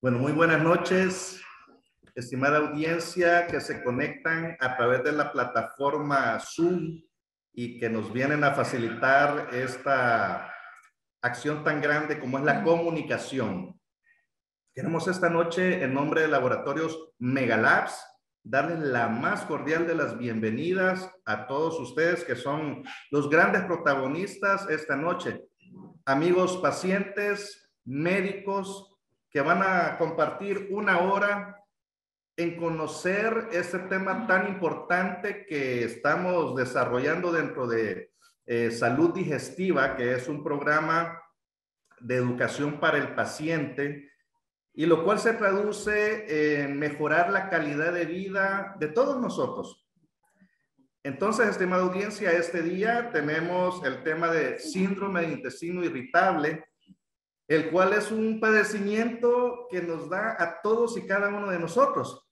Bueno, muy buenas noches, estimada audiencia que se conectan a través de la plataforma Zoom y que nos vienen a facilitar esta acción tan grande como es la comunicación. Queremos esta noche, en nombre de Laboratorios Megalabs, darles la más cordial de las bienvenidas a todos ustedes que son los grandes protagonistas esta noche. Amigos pacientes, médicos, que van a compartir una hora en conocer este tema tan importante que estamos desarrollando dentro de Salud Digestiva, que es un programa de educación para el paciente, y lo cual se traduce en mejorar la calidad de vida de todos nosotros. Entonces, estimada audiencia, este día tenemos el tema de síndrome de intestino irritable, el cual es un padecimiento que nos da a todos y cada uno de nosotros.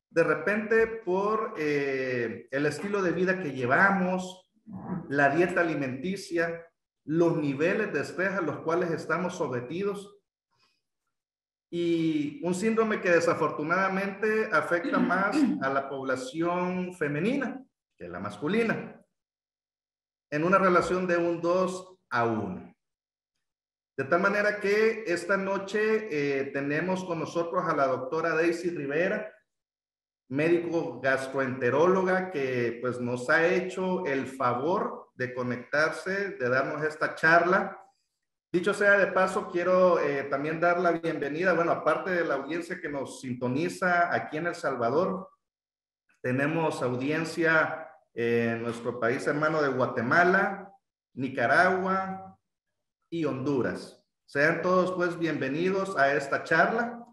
De repente, por el estilo de vida que llevamos, la dieta alimenticia, los niveles de estrés a los cuales estamos sometidos, y un síndrome que desafortunadamente afecta más a la población femenina que la masculina, en una relación de un 2-1. De tal manera que esta noche tenemos con nosotros a la doctora Daisy Rivera, médico gastroenteróloga, que pues nos ha hecho el favor de conectarse, de darnos esta charla. Dicho sea de paso, quiero también dar la bienvenida, bueno, aparte de la audiencia que nos sintoniza aquí en El Salvador, tenemos audiencia en nuestro país hermano de Guatemala, Nicaragua y Honduras. Sean todos pues bienvenidos a esta charla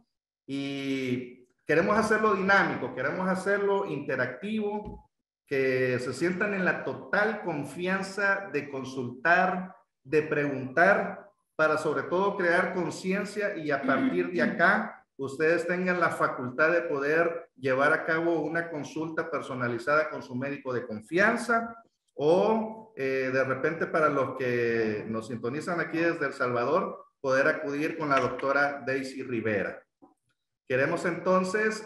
y queremos hacerlo dinámico, queremos hacerlo interactivo, que se sientan en la total confianza de consultar, de preguntar, para sobre todo crear conciencia y a partir de acá ustedes tengan la facultad de poder llevar a cabo una consulta personalizada con su médico de confianza o de repente para los que nos sintonizan aquí desde El Salvador, poder acudir con la doctora Daisy Rivera. Queremos entonces,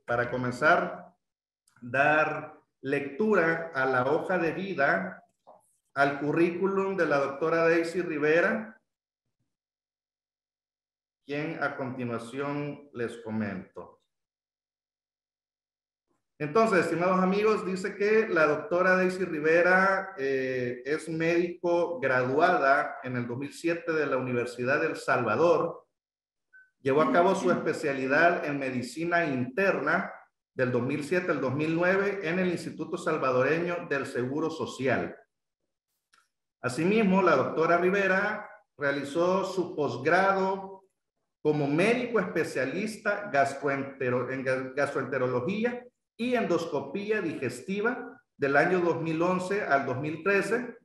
para comenzar, dar lectura a la hoja de vida, al currículum de la doctora Daisy Rivera, quien a continuación les comento. Entonces, estimados amigos, dice que la doctora Daisy Rivera es médico graduada en el 2007 de la Universidad del Salvador. Llevó a cabo su especialidad en medicina interna del 2007 al 2009 en el Instituto Salvadoreño del Seguro Social. Asimismo, la doctora Rivera realizó su posgrado como médico especialista en gastroenterología y endoscopía digestiva del año 2011 al 2013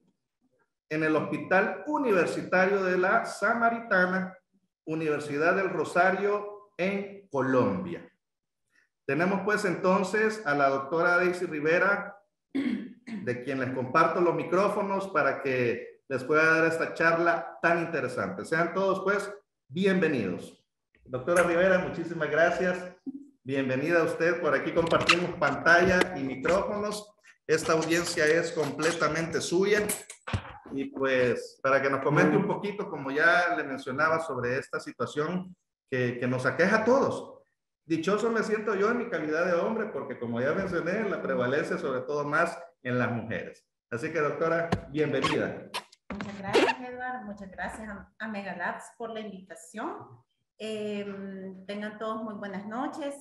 en el Hospital Universitario de la Samaritana, Universidad del Rosario, en Colombia. Tenemos pues entonces a la doctora Daisy Rivera, de quien les comparto los micrófonos para que les pueda dar esta charla tan interesante. Sean todos pues bienvenidos. Doctora Rivera, muchísimas gracias. Bienvenida a usted. Por aquí compartimos pantalla y micrófonos. Esta audiencia es completamente suya. Y pues para que nos comente un poquito, como ya le mencionaba, sobre esta situación que nos aqueja a todos. Dichoso me siento yo en mi calidad de hombre porque, como ya mencioné, la prevalece sobre todo más en las mujeres. Así que, doctora, bienvenida. Muchas gracias, Eduardo. Muchas gracias a Megalabs por la invitación. Tengan todos muy buenas noches.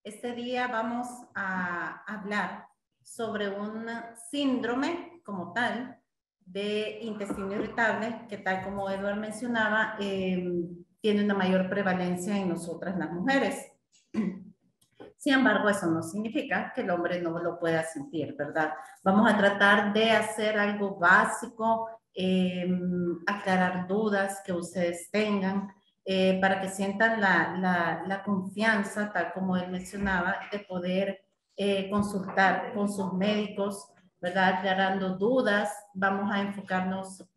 Este día vamos a hablar sobre un síndrome como tal de intestino irritable que, tal como Eduardo mencionaba, tiene una mayor prevalencia en nosotras las mujeres. Sin embargo, eso no significa que el hombre no lo pueda sentir, ¿verdad? Vamos a tratar de hacer algo básico, aclarar dudas que ustedes tengan, para que sientan la confianza, tal como él mencionaba, de poder consultar con sus médicos, ¿verdad? Aclarando dudas. Vamos a enfocarnos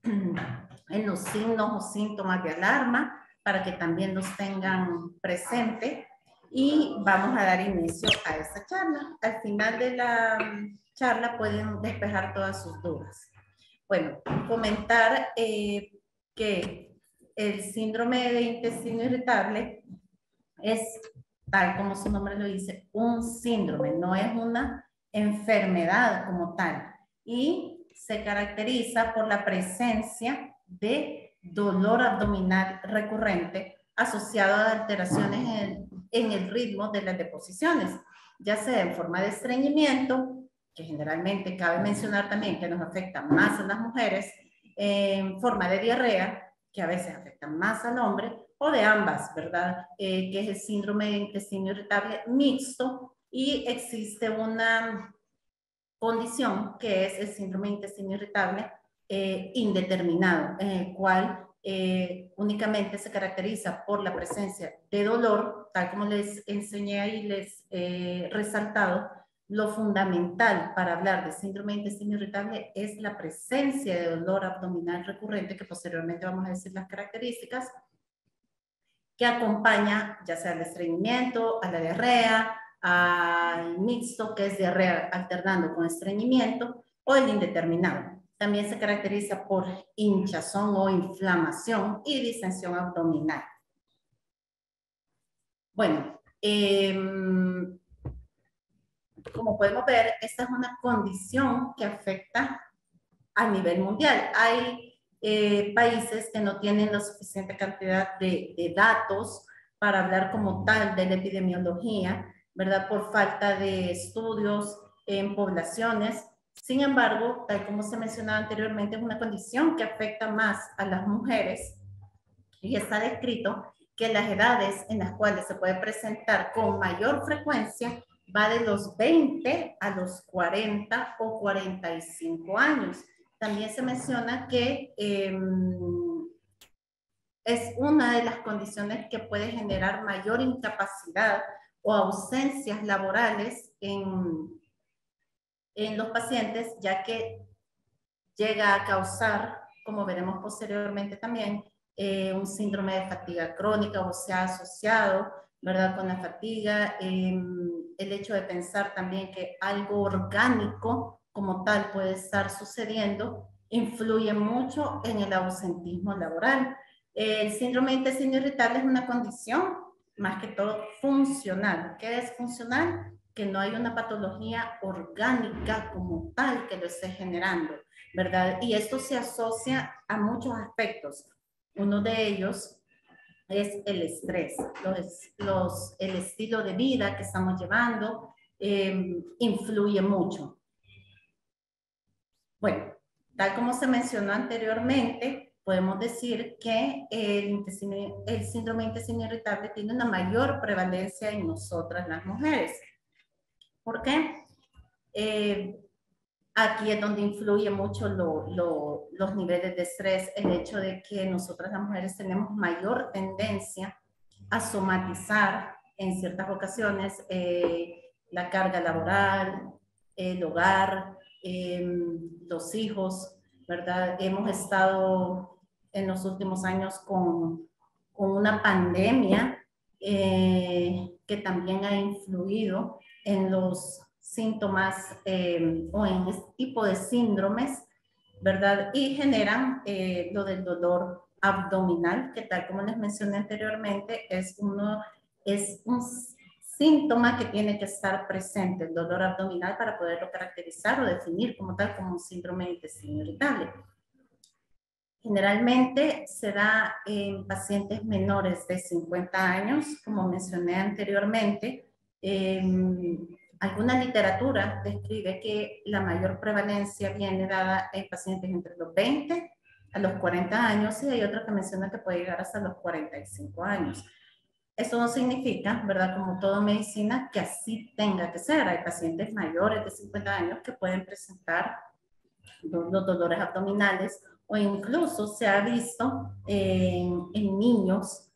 en los signos o síntomas de alarma para que también los tengan presente y vamos a dar inicio a esta charla. Al final de la charla pueden despejar todas sus dudas. Bueno, comentar que el síndrome de intestino irritable es, tal como su nombre lo dice, un síndrome, no es una enfermedad como tal. Y se caracteriza por la presencia de dolor abdominal recurrente asociado a alteraciones en el ritmo de las deposiciones, ya sea en forma de estreñimiento, que generalmente cabe mencionar también que nos afecta más a las mujeres, en forma de diarrea, que a veces afecta más al hombre, o de ambas, ¿verdad? Que es el síndrome de intestino irritable mixto, y existe una condición que es el síndrome de intestino irritable indeterminado, en el cual únicamente se caracteriza por la presencia de dolor, tal como les enseñé y les he resaltado. Lo fundamental para hablar de síndrome de intestino irritable es la presencia de dolor abdominal recurrente, que posteriormente vamos a decir las características, que acompaña ya sea al estreñimiento, a la diarrea, al mixto, que es diarrea alternando con estreñimiento, o el indeterminado. También se caracteriza por hinchazón o inflamación y distensión abdominal. Bueno, como podemos ver, esta es una condición que afecta a nivel mundial. Hay países que no tienen la suficiente cantidad de datos para hablar como tal de la epidemiología, ¿verdad? Por falta de estudios en poblaciones. Sin embargo, tal como se mencionaba anteriormente, es una condición que afecta más a las mujeres y está descrito que las edades en las cuales se puede presentar con mayor frecuencia va de los 20 a los 40 o 45 años. También se menciona que es una de las condiciones que puede generar mayor incapacidad o ausencias laborales en los pacientes, ya que llega a causar, como veremos posteriormente también, un síndrome de fatiga crónica, o sea, asociado, ¿verdad?, con la fatiga. El hecho de pensar también que algo orgánico como tal puede estar sucediendo influye mucho en el ausentismo laboral. El síndrome de intestino irritable es una condición más que todo funcional. ¿Qué es funcional? Que no hay una patología orgánica como tal que lo esté generando, ¿verdad? Y esto se asocia a muchos aspectos. Uno de ellos es el estrés, el estilo de vida que estamos llevando influye mucho. Bueno, tal como se mencionó anteriormente, podemos decir que el síndrome de intestino irritable tiene una mayor prevalencia en nosotras las mujeres. ¿Por qué? Aquí es donde influye mucho los niveles de estrés, el hecho de que nosotras las mujeres tenemos mayor tendencia a somatizar en ciertas ocasiones la carga laboral, el hogar, los hijos, ¿verdad? Hemos estado en los últimos años con una pandemia que también ha influido en los síntomas o en este tipo de síndromes, ¿verdad? Y generan lo del dolor abdominal, que tal como les mencioné anteriormente, es un síntoma que tiene que estar presente, el dolor abdominal, para poderlo caracterizar o definir como tal como un síndrome de intestino irritable. Generalmente se da en pacientes menores de 50 años, como mencioné anteriormente. Alguna literatura describe que la mayor prevalencia viene dada en pacientes entre los 20 a los 40 años, y hay otra que menciona que puede llegar hasta los 45 años. Eso no significa, ¿verdad?, como toda medicina, que así tenga que ser. Hay pacientes mayores de 50 años que pueden presentar los dolores abdominales, o incluso se ha visto en niños,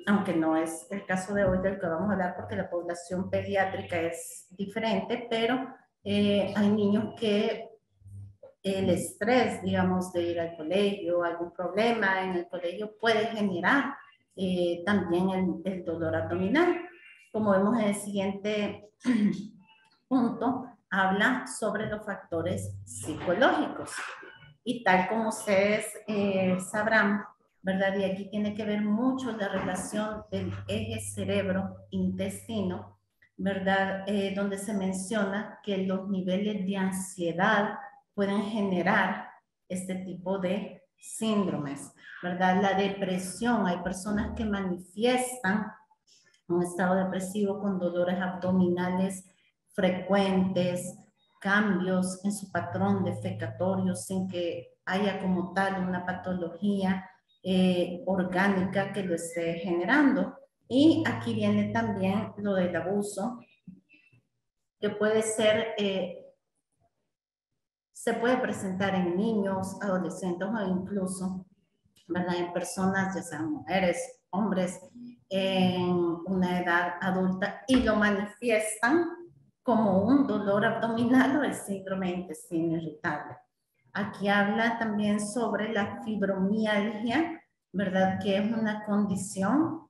aunque no es el caso de hoy del que vamos a hablar porque la población pediátrica es diferente, pero hay niños que el estrés, digamos, de ir al colegio, algún problema en el colegio puede generar también el dolor abdominal. Como vemos en el siguiente punto, habla sobre los factores psicológicos. Y tal como ustedes sabrán, ¿verdad? Y aquí tiene que ver mucho la relación del eje cerebro-intestino, ¿verdad? Donde se menciona que los niveles de ansiedad pueden generar este tipo de síndromes, ¿verdad? La depresión, hay personas que manifiestan un estado depresivo con dolores abdominales frecuentes, cambios en su patrón defecatorio sin que haya como tal una patología orgánica que lo esté generando. Y aquí viene también lo del abuso, que puede ser, se puede presentar en niños, adolescentes o incluso, ¿verdad? En personas, ya sean mujeres, hombres, en una edad adulta y lo manifiestan como un dolor abdominal o el síndrome de intestino irritable. Aquí habla también sobre la fibromialgia, ¿verdad? Que es una condición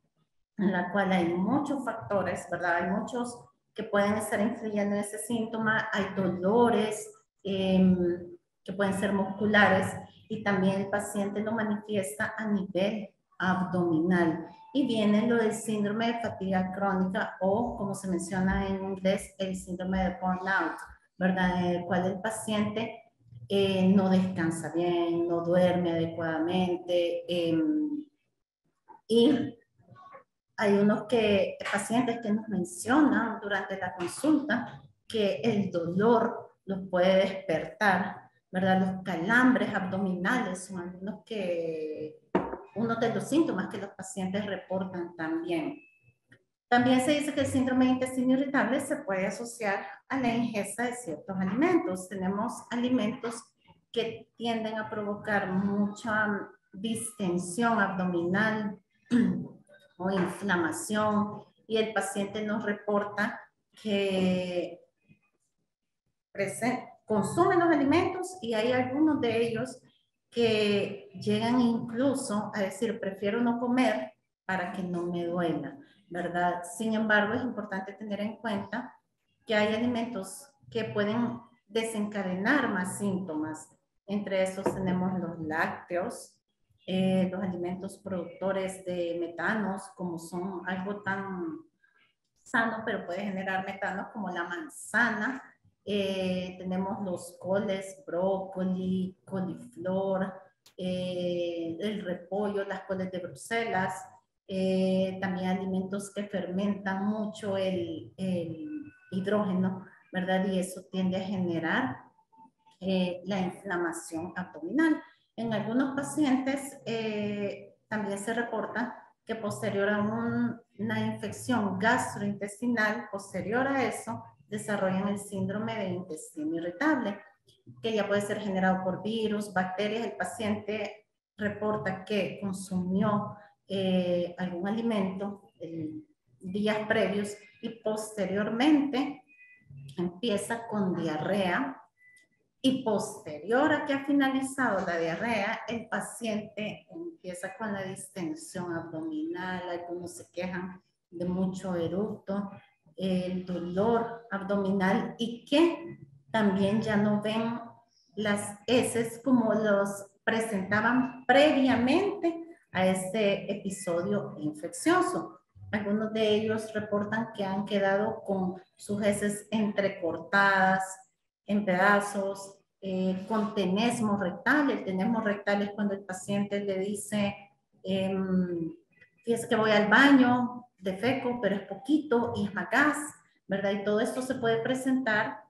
en la cual hay muchos factores, ¿verdad? Hay muchos que pueden estar influyendo en ese síntoma, hay dolores que pueden ser musculares y también el paciente lo manifiesta a nivel abdominal. Y viene lo del síndrome de fatiga crónica o, como se menciona en inglés, el síndrome de burnout, ¿verdad? En el cual el paciente no descansa bien, no duerme adecuadamente y hay unos pacientes que nos mencionan durante la consulta que el dolor los puede despertar, ¿verdad? Los calambres abdominales son uno de los síntomas que los pacientes reportan también. También se dice que el síndrome de intestino irritable se puede asociar a la ingesta de ciertos alimentos. Tenemos alimentos que tienden a provocar mucha distensión abdominal o inflamación y el paciente nos reporta que consumen los alimentos y hay algunos de ellos que llegan incluso a decir prefiero no comer para que no me duela, ¿verdad? Sin embargo, es importante tener en cuenta que hay alimentos que pueden desencadenar más síntomas. Entre esos tenemos los lácteos, los alimentos productores de metanos, como son algo tan sano, pero puede generar metanos como la manzana. Tenemos los coles, brócoli, coliflor, el repollo, las coles de Bruselas, también alimentos que fermentan mucho el hidrógeno, ¿verdad? Y eso tiende a generar la inflamación abdominal. En algunos pacientes también se reporta que posterior a una infección gastrointestinal, posterior a eso, desarrollan el síndrome de intestino irritable, que ya puede ser generado por virus, bacterias. El paciente reporta que consumió algún alimento días previos y posteriormente empieza con diarrea, y posterior a que ha finalizado la diarrea, el paciente empieza con la distensión abdominal, algunos se quejan de mucho eructo, el dolor abdominal y que también ya no ven las heces como los presentaban previamente a este episodio infeccioso. Algunos de ellos reportan que han quedado con sus heces entrecortadas, en pedazos, con tenesmo rectal. El tenesmo rectal es cuando el paciente le dice, fíjese que voy al baño, defeco, pero es poquito y es más gas, ¿verdad? Y todo esto se puede presentar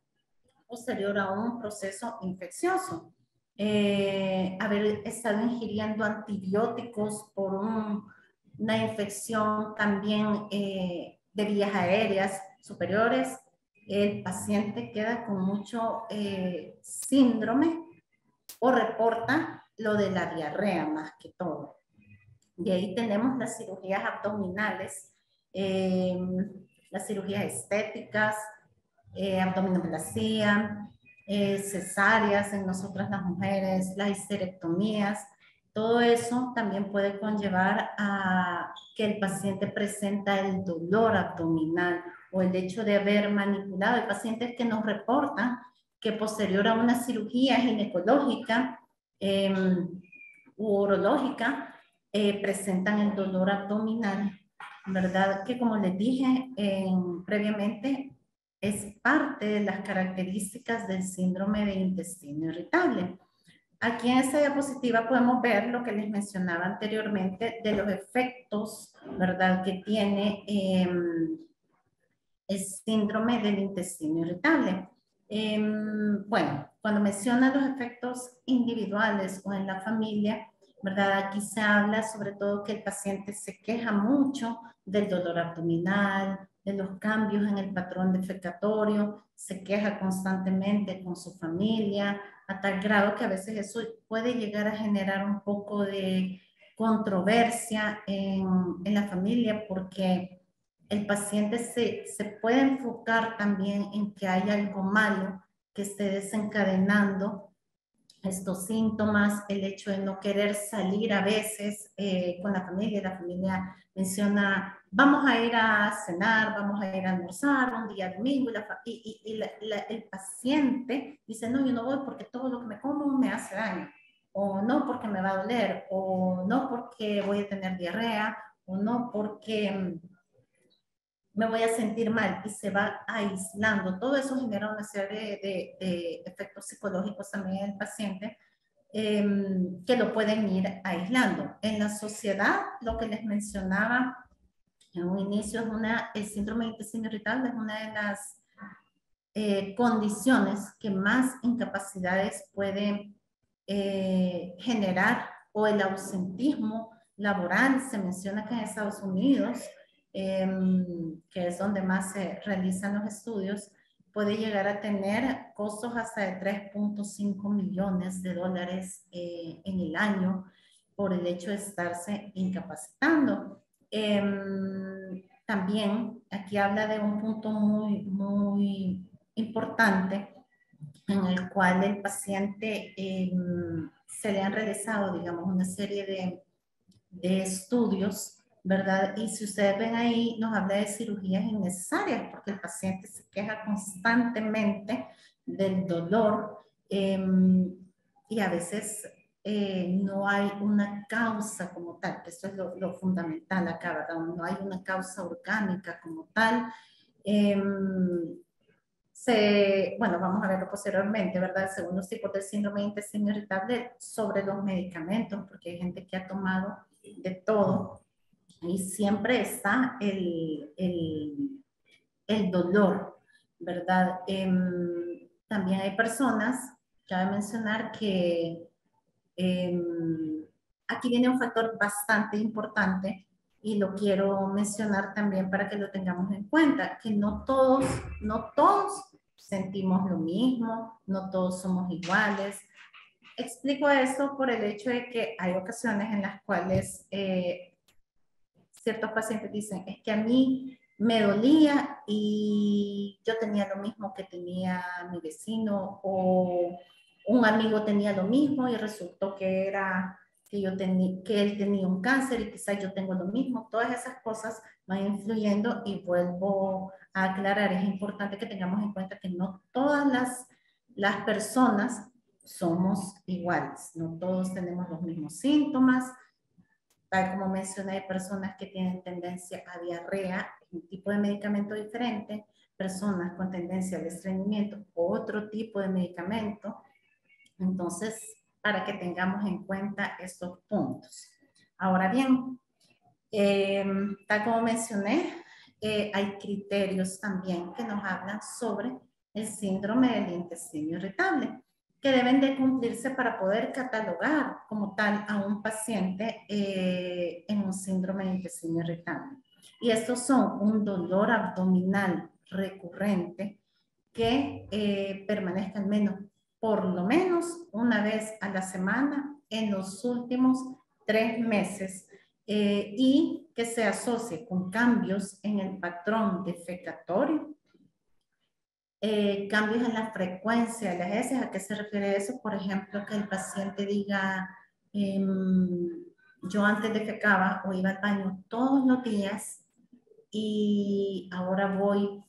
posterior a un proceso infeccioso. Haber estado ingiriendo antibióticos por una infección también de vías aéreas superiores, el paciente queda con mucho síndrome o reporta lo de la diarrea más que todo. Y ahí tenemos las cirugías abdominales, las cirugías estéticas, abdominoplastia, cesáreas en nosotras las mujeres, las histerectomías, Todo eso también puede conllevar a que el paciente presenta el dolor abdominal o el hecho de haber manipulado. Hay pacientes que nos reportan que posterior a una cirugía ginecológica u urológica presentan el dolor abdominal, ¿verdad? Que como les dije previamente, es parte de las características del síndrome de intestino irritable. Aquí en esta diapositiva podemos ver lo que les mencionaba anteriormente de los efectos, ¿verdad?, que tiene el síndrome del intestino irritable. Bueno, cuando menciona los efectos individuales o en la familia, ¿verdad? Aquí se habla sobre todo que el paciente se queja mucho del dolor abdominal, de los cambios en el patrón defecatorio, se queja constantemente con su familia, a tal grado que a veces eso puede llegar a generar un poco de controversia en la familia porque el paciente se puede enfocar también en que hay algo malo que esté desencadenando estos síntomas, el hecho de no querer salir a veces con la familia menciona, vamos a ir a cenar, vamos a ir a almorzar un día domingo, el paciente dice, no, yo no voy porque todo lo que me como me hace daño, o no porque me va a doler, o no porque voy a tener diarrea, o no porque me voy a sentir mal y se va aislando. Todo eso genera una serie de efectos psicológicos también en el paciente que lo pueden ir aislando. En la sociedad, lo que les mencionaba en un inicio, el síndrome de intestino irritable es una de las condiciones que más incapacidades pueden generar, o el ausentismo laboral. Se menciona que en Estados Unidos, que es donde más se realizan los estudios, puede llegar a tener costos hasta de 3.5 millones de dólares en el año por el hecho de estarse incapacitando. También aquí habla de un punto muy importante en el cual el paciente se le han realizado, digamos, una serie de estudios, ¿verdad? Y si ustedes ven ahí, nos habla de cirugías innecesarias porque el paciente se queja constantemente del dolor y a veces no hay una causa como tal, que esto es lo fundamental acá, ¿verdad? No hay una causa orgánica como tal. Bueno, vamos a verlo posteriormente, ¿verdad? Según los tipos de síndrome de intestino irritable, sobre los medicamentos, porque hay gente que ha tomado de todo y siempre está el dolor, ¿verdad? También hay personas, cabe mencionar que aquí viene un factor bastante importante y lo quiero mencionar también para que lo tengamos en cuenta, que no todos sentimos lo mismo, no todos somos iguales. Explico esto por el hecho de que hay ocasiones en las cuales ciertos pacientes dicen, es que a mí me dolía y yo tenía lo mismo que tenía mi vecino, o un amigo tenía lo mismo y resultó que era que él tenía un cáncer y quizás yo tengo lo mismo. Todas esas cosas van influyendo y vuelvo a aclarar, es importante que tengamos en cuenta que no todas las personas somos iguales, no todos tenemos los mismos síntomas. Tal como mencioné, hay personas que tienen tendencia a diarrea, un tipo de medicamento diferente, personas con tendencia al estreñimiento, otro tipo de medicamento. Entonces, para que tengamos en cuenta estos puntos. Ahora bien, tal como mencioné, hay criterios también que nos hablan sobre el síndrome del intestino irritable, que deben de cumplirse para poder catalogar como tal a un paciente en un síndrome de intestino irritable. Y estos son un dolor abdominal recurrente que permanezca al menos por lo menos una vez a la semana en los últimos 3 meses y que se asocie con cambios en el patrón defecatorio, cambios en la frecuencia de las heces. ¿A qué se refiere eso? Por ejemplo, que el paciente diga, yo antes defecaba o iba al baño todos los días y ahora voy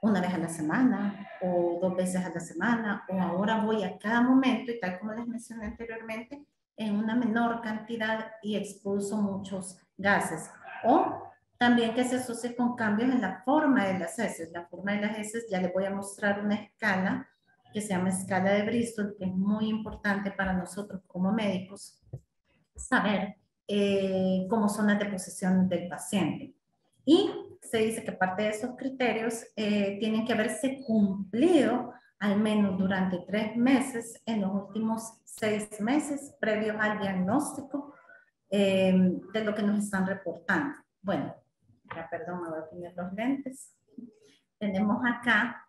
una vez a la semana o 2 veces a la semana, o ahora voy a cada momento y tal como les mencioné anteriormente, en una menor cantidad y expulso muchos gases. O también que se asocie con cambios en la forma de las heces. La forma de las heces, ya les voy a mostrar una escala que se llama escala de Bristol, que es muy importante para nosotros como médicos saber cómo son las deposiciones del paciente. Y se dice que parte de esos criterios tienen que haberse cumplido al menos durante 3 meses en los últimos 6 meses previos al diagnóstico de lo que nos están reportando. Bueno, ya perdón, me voy a poner los lentes. Tenemos acá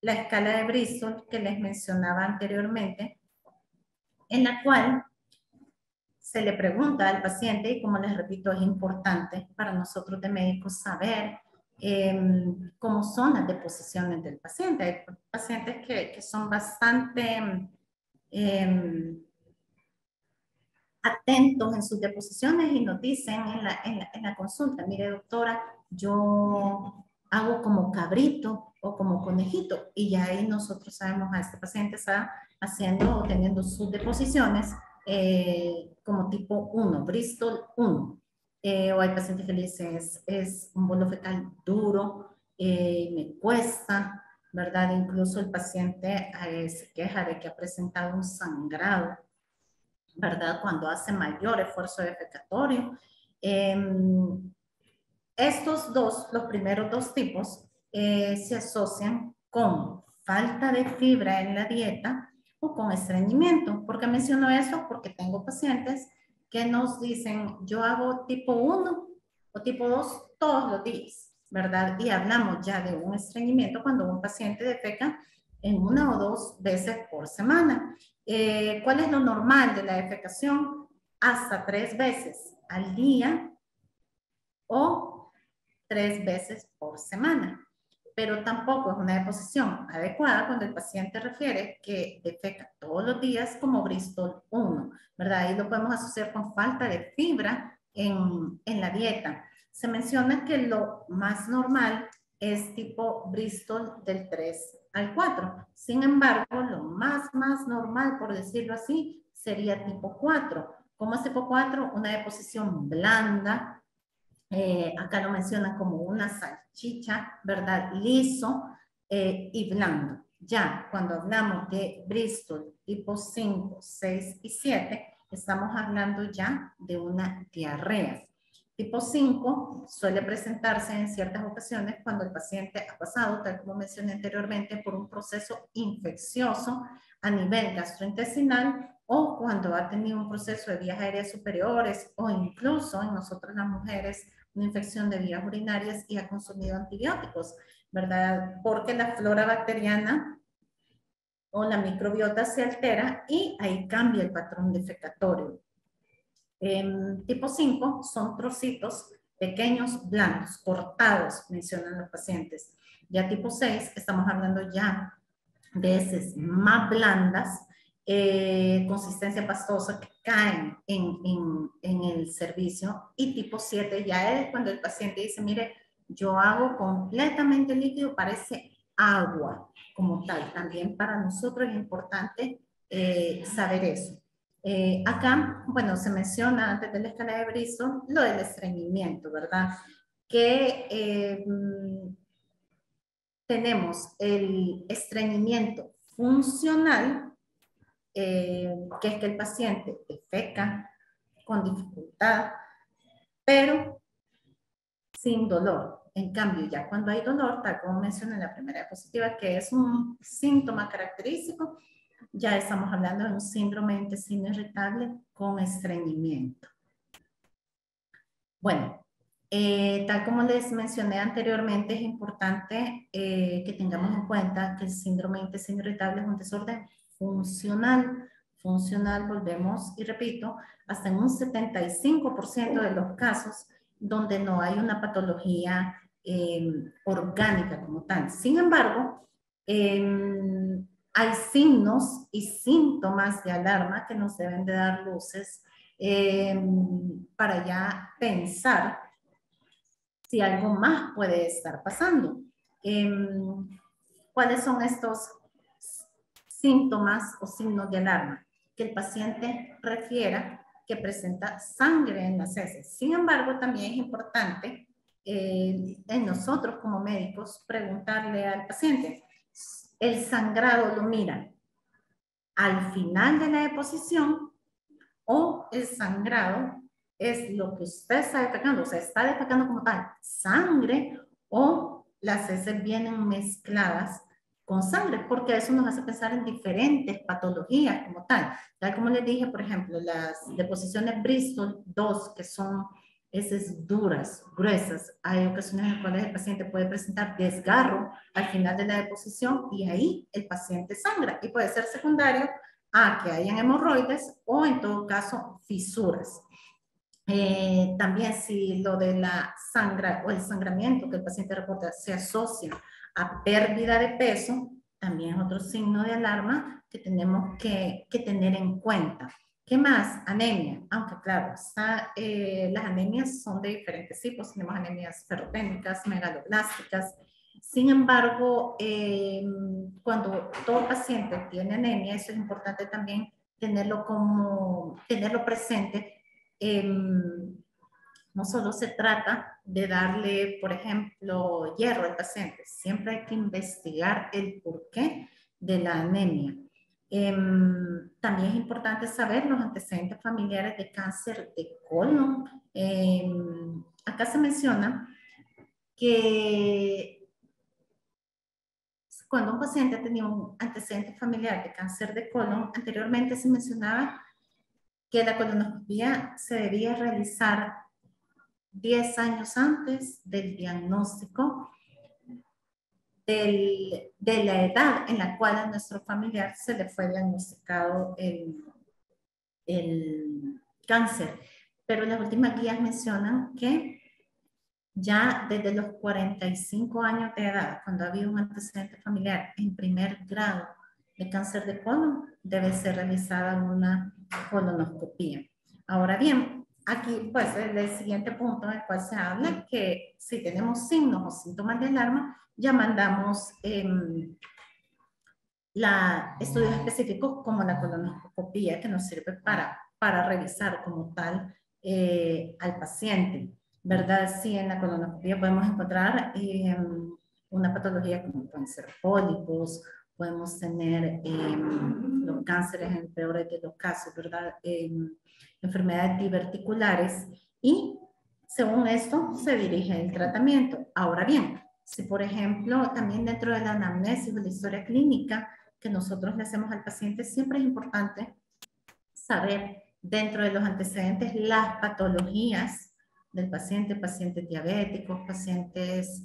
la escala de Bristol que les mencionaba anteriormente, en la cual se le pregunta al paciente, y como les repito, es importante para nosotros de médicos saber cómo son las deposiciones del paciente. Hay pacientes que son bastante atentos en sus deposiciones y nos dicen en la consulta, mire doctora, yo hago como cabrito o como conejito, y ya ahí nosotros sabemos a este paciente está haciendo o teniendo sus deposiciones como tipo 1, Bristol 1. O hay pacientes que le dicen es un bolo fecal duro, me cuesta, ¿verdad? Incluso el paciente se queja de que ha presentado un sangrado, ¿verdad? Cuando hace mayor esfuerzo defecatorio. Estos dos, los primeros dos tipos, se asocian con falta de fibra en la dieta o con estreñimiento. ¿Por qué menciono eso? Porque tengo pacientes que nos dicen, yo hago tipo 1 o tipo 2 todos los días, ¿verdad? Y hablamos ya de un estreñimiento cuando un paciente defeca en 1 o 2 veces por semana. ¿Cuál es lo normal de la defecación? Hasta 3 veces al día o 3 veces por semana. Pero tampoco es una deposición adecuada cuando el paciente refiere que defeca todos los días como Bristol 1, ¿verdad? Ahí lo podemos asociar con falta de fibra en la dieta. Se menciona que lo más normal es tipo Bristol del 3 al 4. Sin embargo, lo más normal, por decirlo así, sería tipo 4. ¿Cómo es tipo 4? Una deposición blanda. Acá lo mencionan como una salchicha, ¿verdad? Liso y blando. Ya cuando hablamos de Bristol tipo 5, 6 y 7, estamos hablando ya de una diarrea. Tipo 5 suele presentarse en ciertas ocasiones cuando el paciente ha pasado, tal como mencioné anteriormente, por un proceso infeccioso a nivel gastrointestinal o cuando ha tenido un proceso de vías aéreas superiores o incluso en nosotros las mujeres una infección de vías urinarias y ha consumido antibióticos, ¿verdad? Porque la flora bacteriana o la microbiota se altera y ahí cambia el patrón defecatorio. Tipo 5 son trocitos pequeños, blandos, cortados, mencionan los pacientes. Ya tipo 6, estamos hablando ya de heces más blandas, consistencia pastosa que caen en el servicio. Y tipo 7 ya es cuando el paciente dice, mire, yo hago completamente líquido, parece agua como tal. También para nosotros es importante saber eso. Acá, bueno, se menciona antes de la escala de Bristol lo del estreñimiento, ¿verdad? Que tenemos el estreñimiento funcional, que es que el paciente defeca con dificultad, pero sin dolor. En cambio, ya cuando hay dolor, tal como mencioné en la primera diapositiva, que es un síntoma característico, ya estamos hablando de un síndrome de intestino irritable con estreñimiento. Bueno, tal como les mencioné anteriormente, es importante que tengamos en cuenta que el síndrome de intestino irritable es un desorden funcional. Funcional, volvemos y repito, hasta en un 75% de los casos donde no hay una patología orgánica como tal. Sin embargo, hay signos y síntomas de alarma que nos deben de dar luces para ya pensar si algo más puede estar pasando. ¿Cuáles son estos síntomas o signos de alarma? Que el paciente refiera que presenta sangre en las heces. Sin embargo, también es importante en nosotros como médicos preguntarle al paciente, ¿el sangrado lo mira al final de la deposición o el sangrado es lo que usted está detectando? O sea, está detectando como tal sangre o las heces vienen mezcladas con sangre, porque eso nos hace pensar en diferentes patologías como tal. Tal como les dije, por ejemplo, las deposiciones Bristol 2, que son heces duras, gruesas, hay ocasiones en las cuales el paciente puede presentar desgarro al final de la deposición y ahí el paciente sangra y puede ser secundario a que hayan hemorroides o en todo caso fisuras. También si lo de la sangre o el sangramiento que el paciente reporta se asocia a pérdida de peso, también es otro signo de alarma que tenemos que tener en cuenta. ¿Qué más? Anemia. Aunque claro, las anemias son de diferentes tipos. Tenemos anemias ferroténicas, megaloblásticas. Sin embargo, cuando todo paciente tiene anemia, eso es importante también tenerlo presente. No solo se trata de darle, por ejemplo, hierro al paciente, siempre hay que investigar el porqué de la anemia. También es importante saber los antecedentes familiares de cáncer de colon. Acá se menciona que cuando un paciente tenía un antecedente familiar de cáncer de colon, anteriormente se mencionaba que la colonoscopia se debía realizar 10 años antes del diagnóstico de la edad en la cual a nuestro familiar se le fue diagnosticado el cáncer. Pero las últimas guías mencionan que ya desde los 45 años de edad, cuando ha habido un antecedente familiar en primer grado de cáncer de colon, debe ser realizada una colonoscopia. Ahora bien, aquí pues el siguiente punto en el cual se habla que si tenemos signos o síntomas de alarma, ya mandamos estudios específicos como la colonoscopia que nos sirve para revisar como tal al paciente, ¿verdad? Sí, en la colonoscopia podemos encontrar una patología como pueden ser pólipos, podemos tener los cánceres en peores de los casos, ¿verdad? Enfermedades diverticulares y según esto se dirige el tratamiento. Ahora bien, si por ejemplo también dentro de la anamnesis de la historia clínica que nosotros le hacemos al paciente, siempre es importante saber dentro de los antecedentes las patologías del paciente, pacientes diabéticos, pacientes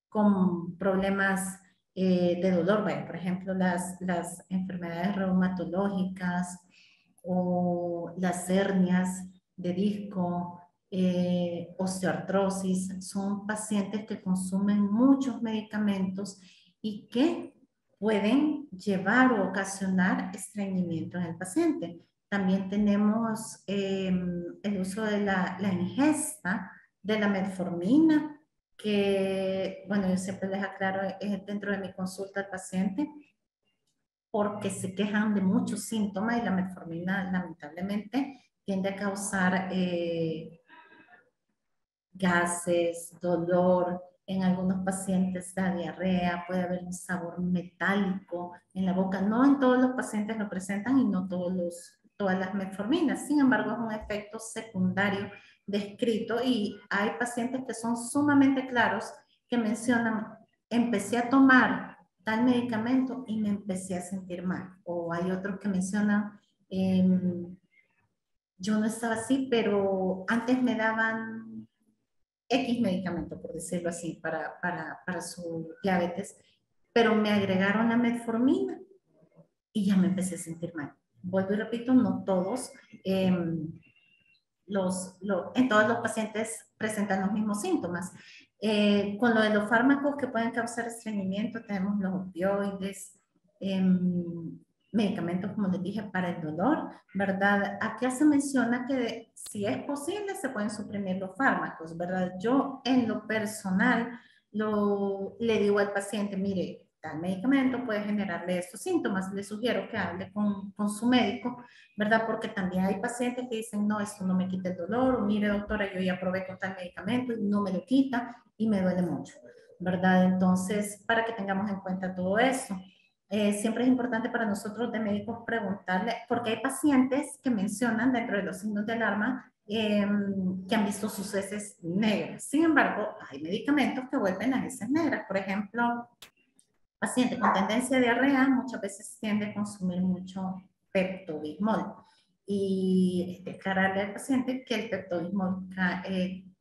con problemas de dolor, vaya, por ejemplo, las enfermedades reumatológicas o las hernias de disco, osteoartrosis, son pacientes que consumen muchos medicamentos y que pueden llevar o ocasionar estreñimiento en el paciente. También tenemos el uso de la ingesta de la metformina, que, bueno, yo siempre les aclaro dentro de mi consulta al paciente, porque se quejan de muchos síntomas y la metformina lamentablemente tiende a causar gases, dolor, en algunos pacientes da diarrea, puede haber un sabor metálico en la boca. No en todos los pacientes lo presentan y no todas las metforminas. Sin embargo, es un efecto secundario descrito y hay pacientes que son sumamente claros que mencionan, empecé a tomar tal medicamento y me empecé a sentir mal. O hay otros que mencionan, yo no estaba así, pero antes me daban X medicamento, por decirlo así, para su diabetes, pero me agregaron la metformina y ya me empecé a sentir mal. Vuelvo y repito, no todos, en todos los pacientes presentan los mismos síntomas. Con lo de los fármacos que pueden causar estreñimiento, tenemos los opioides, medicamentos, como les dije, para el dolor, ¿verdad? Aquí se menciona que si es posible se pueden suprimir los fármacos, ¿verdad? Yo en lo personal le digo al paciente, mire, tal medicamento puede generarle estos síntomas, le sugiero que hable con su médico, ¿verdad? Porque también hay pacientes que dicen, no, esto no me quita el dolor, o mire doctora, yo ya probé con tal medicamento y no me lo quita y me duele mucho, ¿verdad? Entonces, para que tengamos en cuenta todo eso. Siempre es importante para nosotros de médicos preguntarle, porque hay pacientes que mencionan dentro de los signos de alarma que han visto sus heces negras. Sin embargo, hay medicamentos que vuelven las heces negras. Por ejemplo, paciente con tendencia a diarrea muchas veces tiende a consumir mucho Pepto-Bismol. Y declararle al paciente que el Pepto-Bismol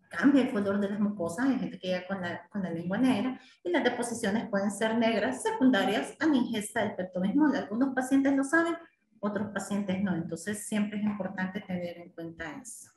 cambia el color de las mucosas. Hay gente que llega con la lengua negra y las deposiciones pueden ser negras secundarias a la ingesta del Pepto-Bismol. Algunos pacientes lo saben, otros pacientes no. Entonces siempre es importante tener en cuenta eso.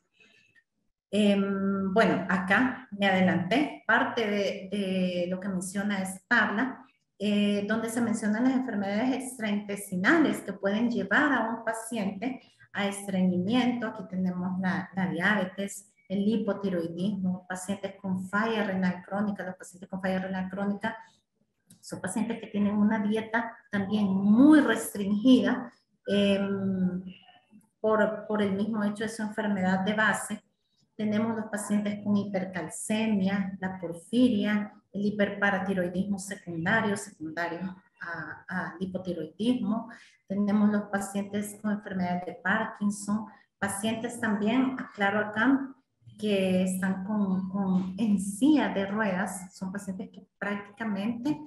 Bueno, acá me adelanté. Parte de lo que menciona esta tabla, donde se mencionan las enfermedades extraintestinales que pueden llevar a un paciente a estreñimiento. Aquí tenemos la diabetes, el hipotiroidismo, pacientes con falla renal crónica. Los pacientes con falla renal crónica son pacientes que tienen una dieta también muy restringida por el mismo hecho de su enfermedad de base. Tenemos los pacientes con hipercalcemia, la porfiria, el hiperparatiroidismo secundario al hipotiroidismo. Tenemos los pacientes con enfermedad de Parkinson, pacientes también, aclaro acá, que están en silla de ruedas, son pacientes que prácticamente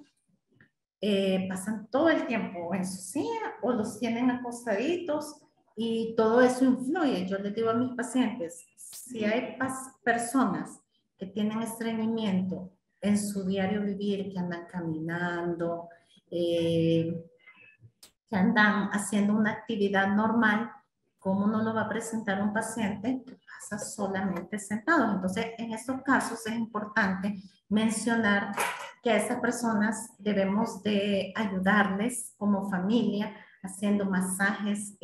pasan todo el tiempo en su silla o los tienen acostaditos y todo eso influye. Yo les digo a mis pacientes, si hay personas que tienen estreñimiento en su diario vivir, que andan caminando, que andan haciendo una actividad normal, ¿cómo no lo va a presentar un paciente que pasa solamente sentado? Entonces, en estos casos es importante mencionar que a esas personas debemos de ayudarles como familia haciendo masajes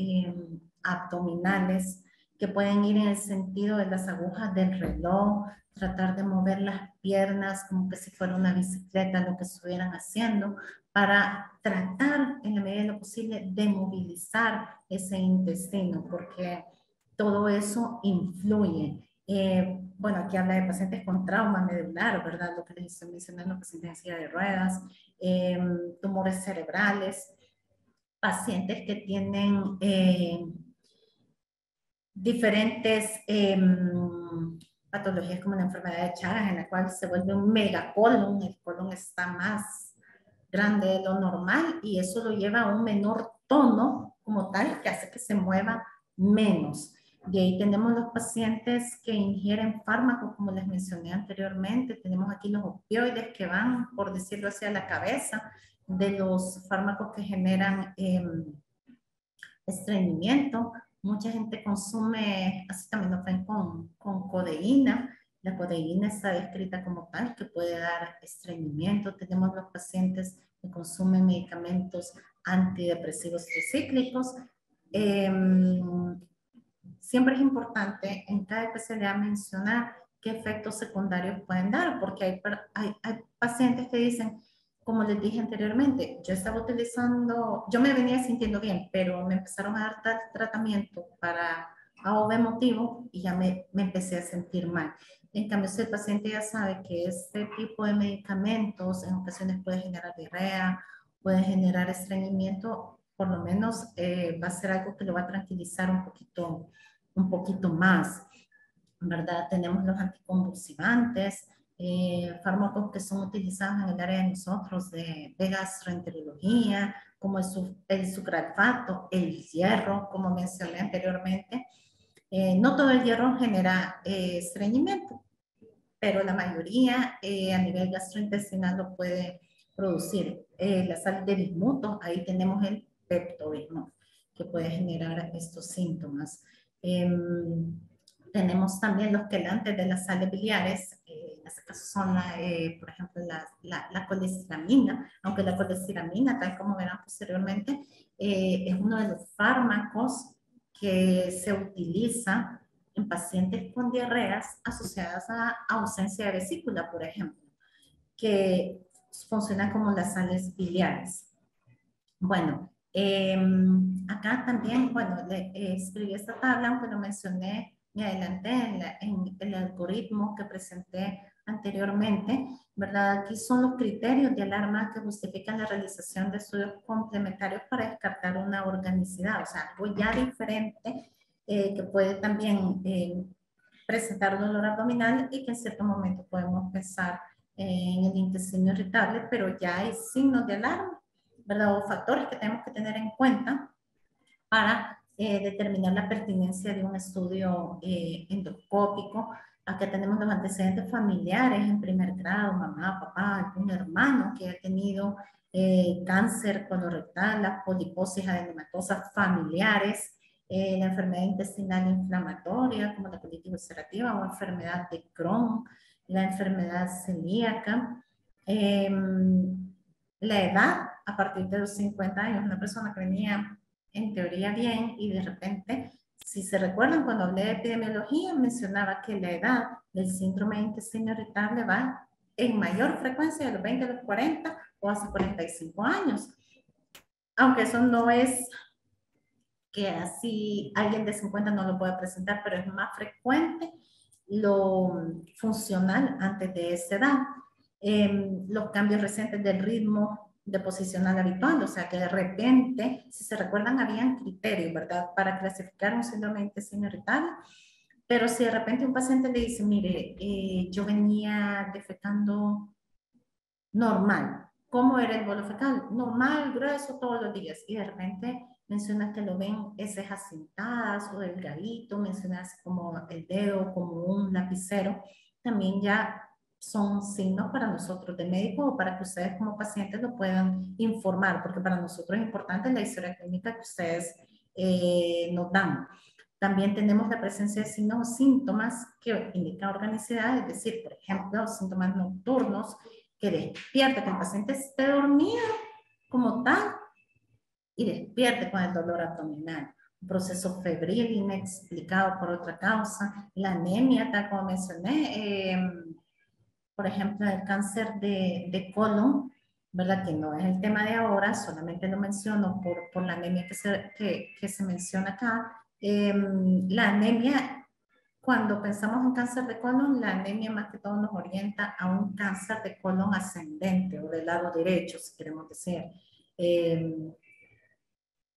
abdominales que pueden ir en el sentido de las agujas del reloj, tratar de mover las piernas como que si fuera una bicicleta, lo que estuvieran haciendo, para tratar en la medida de lo posible de movilizar ese intestino, porque todo eso influye. Bueno, aquí habla de pacientes con trauma medular, ¿verdad? Lo que les estoy mencionando, pacientes en silla de ruedas, tumores cerebrales, pacientes que tienen diferentes patologías como la enfermedad de Chagas, en la cual se vuelve un megacolon, el colon está más grande de lo normal y eso lo lleva a un menor tono como tal que hace que se mueva menos. De ahí tenemos los pacientes que ingieren fármacos, como les mencioné anteriormente. Tenemos aquí los opioides que van, por decirlo así, a la cabeza de los fármacos que generan estreñimiento. Mucha gente consume acetaminofén con codeína. La codeína está descrita como tal que puede dar estreñimiento. Tenemos los pacientes que consumen medicamentos antidepresivos tricíclicos. Siempre es importante en cada especialidad mencionar qué efectos secundarios pueden dar, porque hay pacientes que dicen, como les dije anteriormente, yo estaba utilizando, yo me venía sintiendo bien, pero me empezaron a dar tal tratamiento para A o B motivo y ya me empecé a sentir mal. En cambio, si el paciente ya sabe que este tipo de medicamentos en ocasiones puede generar diarrea, puede generar estreñimiento, por lo menos va a ser algo que lo va a tranquilizar un poquito más, ¿verdad? Tenemos los anticonvulsivantes, fármacos que son utilizados en el área de nosotros de gastroenterología, como el sucralfato, el hierro, como mencioné anteriormente. No todo el hierro genera estreñimiento, pero la mayoría a nivel gastrointestinal lo puede producir. La sal de bismuto, ahí tenemos el peptobismol, que puede generar estos síntomas. Tenemos también los quelantes de las sales biliares, en este caso son, por ejemplo, la colestiramina, aunque la colestiramina, tal como verán posteriormente, es uno de los fármacos que se utiliza en pacientes con diarreas asociadas a ausencia de vesícula, por ejemplo, que funcionan como las sales biliares. Bueno, acá también, bueno, escribí esta tabla, aunque lo mencioné, me adelanté en el algoritmo que presenté anteriormente, ¿verdad? Aquí son los criterios de alarma que justifican la realización de estudios complementarios para descartar una organicidad, o sea, algo ya diferente que puede también presentar dolor abdominal y que en cierto momento podemos pensar en el intestino irritable, pero ya hay signos de alarma, ¿verdad? O factores que tenemos que tener en cuenta para determinar la pertinencia de un estudio endoscópico. Acá tenemos los antecedentes familiares en primer grado, mamá, papá, algún hermano que ha tenido cáncer colorectal, las poliposis adenematosas familiares, la enfermedad intestinal inflamatoria como la colitis ulcerativa o enfermedad de Crohn, la enfermedad celíaca, la edad a partir de los 50 años, una persona que venía en teoría bien y de repente, si se recuerdan cuando hablé de epidemiología, mencionaba que la edad del síndrome de intestino irritable va en mayor frecuencia de los 20 a los 40 o hasta 45 años. Aunque eso no es que así alguien de 50 no lo pueda presentar, pero es más frecuente lo funcional antes de esa edad. Los cambios recientes del ritmo de posicional habitual, o sea que de repente, si se recuerdan, habían criterios, ¿verdad?, para clasificar un síndrome de intestino irritable, pero si de repente un paciente le dice, mire, yo venía defecando normal, ¿cómo era el bolo fecal? Normal, grueso, todos los días, y de repente menciona que lo ven heces acintadas o delgadito, mencionas como el dedo, como un lapicero, también ya son signos para nosotros de médico o para que ustedes como pacientes lo puedan informar, porque para nosotros es importante la historia clínica que ustedes nos dan. También tenemos la presencia de signos o síntomas que indican organicidad, es decir, por ejemplo, síntomas nocturnos que despierta, que el paciente esté dormido como tal y despierte con el dolor abdominal. Un proceso febril inexplicado por otra causa, la anemia, tal como mencioné, por ejemplo, el cáncer de colon, ¿verdad? Que no es el tema de ahora, solamente lo menciono por la anemia que se menciona acá. La anemia, cuando pensamos en cáncer de colon, la anemia más que todo nos orienta a un cáncer de colon ascendente o del lado derecho, si queremos decir.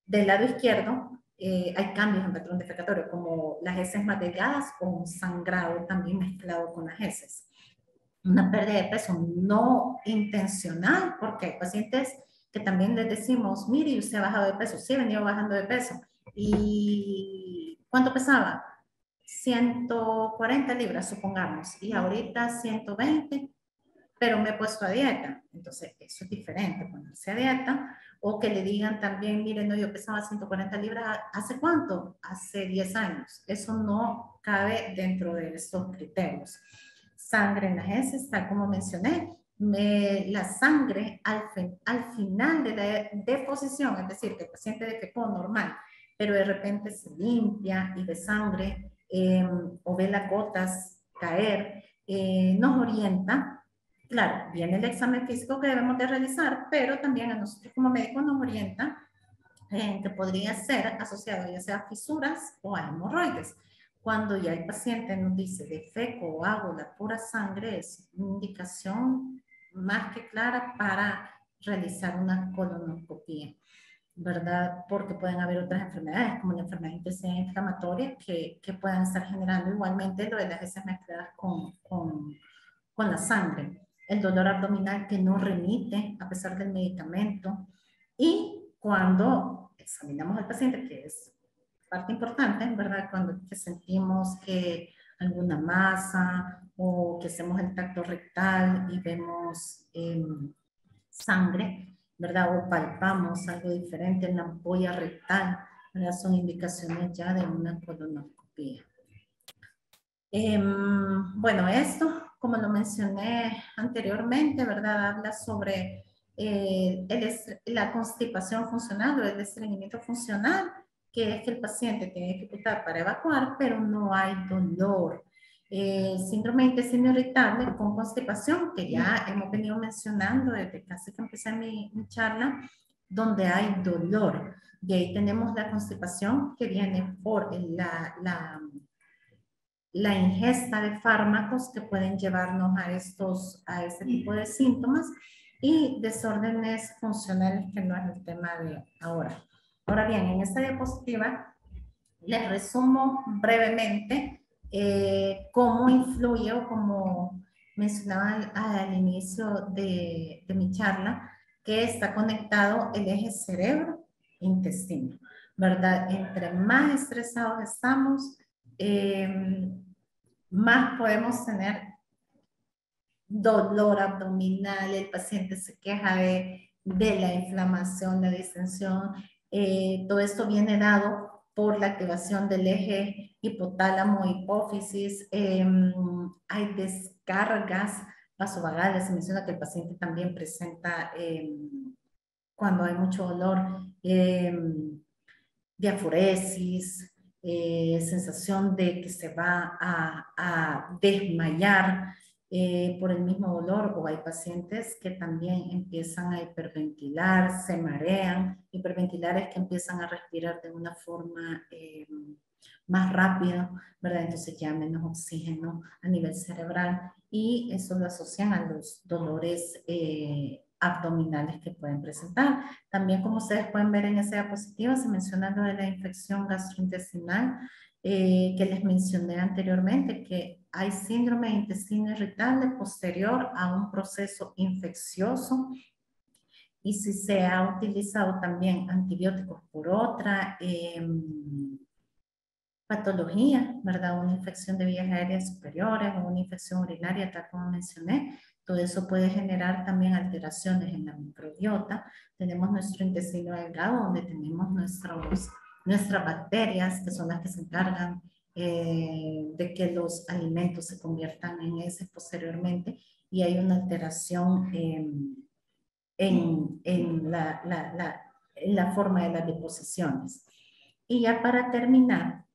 Del lado izquierdo hay cambios en patrón defecatorio, como las heces más delgadas o un sangrado también mezclado con las heces. Una pérdida de peso no intencional, porque hay pacientes que también les decimos, mire, usted ha bajado de peso, sí, he venido bajando de peso. ¿Y cuánto pesaba? 140 libras, supongamos, y ahorita 120, pero me he puesto a dieta. Entonces, eso es diferente, ponerse a dieta, o que le digan también, miren, no, yo pesaba 140 libras, ¿hace cuánto? Hace 10 años. Eso no cabe dentro de estos criterios. Sangre en las heces, tal como mencioné, la sangre al final de la deposición, es decir, que el paciente defecó normal, pero de repente se limpia y ve sangre o ve las gotas caer, nos orienta. Claro, viene el examen físico que debemos de realizar, pero también a nosotros como médicos nos orienta que podría ser asociado ya sea a fisuras o a hemorroides. Cuando ya el paciente nos dice defeco o hago la pura sangre, es una indicación más que clara para realizar una colonoscopia, ¿verdad? Porque pueden haber otras enfermedades, como la enfermedad intestinal inflamatoria, que puedan estar generando igualmente lo de las heces mezcladas con la sangre. El dolor abdominal que no remite a pesar del medicamento. Y cuando examinamos al paciente, que es parte importante, ¿verdad? Cuando sentimos que alguna masa o que hacemos el tacto rectal y vemos sangre, ¿verdad? O palpamos algo diferente en la ampolla rectal, ¿verdad? Son indicaciones ya de una colonoscopia. Bueno, esto como lo mencioné anteriormente, ¿verdad? Habla sobre la constipación funcional o el estreñimiento funcional, que es que el paciente tiene dificultad para evacuar, pero no hay dolor. Síndrome de intestino irritable con constipación, que ya hemos venido mencionando desde casi que empecé mi charla, donde hay dolor. De ahí tenemos la constipación que viene por la ingesta de fármacos que pueden llevarnos a este tipo de síntomas y desórdenes funcionales, que no es el tema de ahora. Ahora bien, en esta diapositiva les resumo brevemente cómo influye, o como mencionaba al inicio de mi charla, que está conectado el eje cerebro-intestino, ¿verdad? Entre más estresados estamos, más podemos tener dolor abdominal, el paciente se queja de la inflamación, la distensión, todo esto viene dado por la activación del eje hipotálamo-hipófisis, hay descargas vasovagales, se menciona que el paciente también presenta, cuando hay mucho dolor, diaforesis, sensación de que se va a desmayar por el mismo dolor, o hay pacientes que también empiezan a hiperventilar, se marean, hiperventilar es que empiezan a respirar de una forma más rápido, ¿verdad? Entonces ya menos oxígeno a nivel cerebral, y eso lo asocian a los dolores abdominales que pueden presentar. También, como ustedes pueden ver en esa diapositiva, se menciona lo de la infección gastrointestinal, que les mencioné anteriormente, que hay síndrome de intestino irritable posterior a un proceso infeccioso, y si se ha utilizado también antibióticos por otra patología, ¿verdad? Una infección de vías aéreas superiores o una infección urinaria, tal como mencioné. Todo eso puede generar también alteraciones en la microbiota. Tenemos nuestro intestino delgado, donde tenemos nuestras bacterias, que son las que se encargan de que los alimentos se conviertan en heces posteriormente, y hay una alteración en la forma de las deposiciones. Y ya para terminar,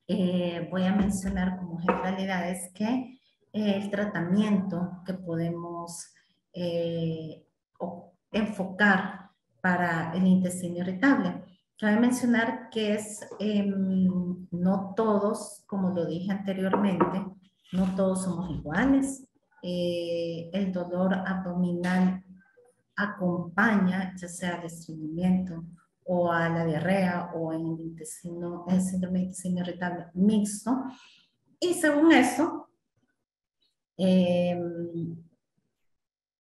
voy a mencionar como generalidades que el tratamiento que podemos enfocar para el intestino irritable. Cabe mencionar que no todos, como lo dije anteriormente, no todos somos iguales. El dolor abdominal acompaña ya sea al estreñimiento o a la diarrea o en el síndrome de intestino irritable mixto, y según eso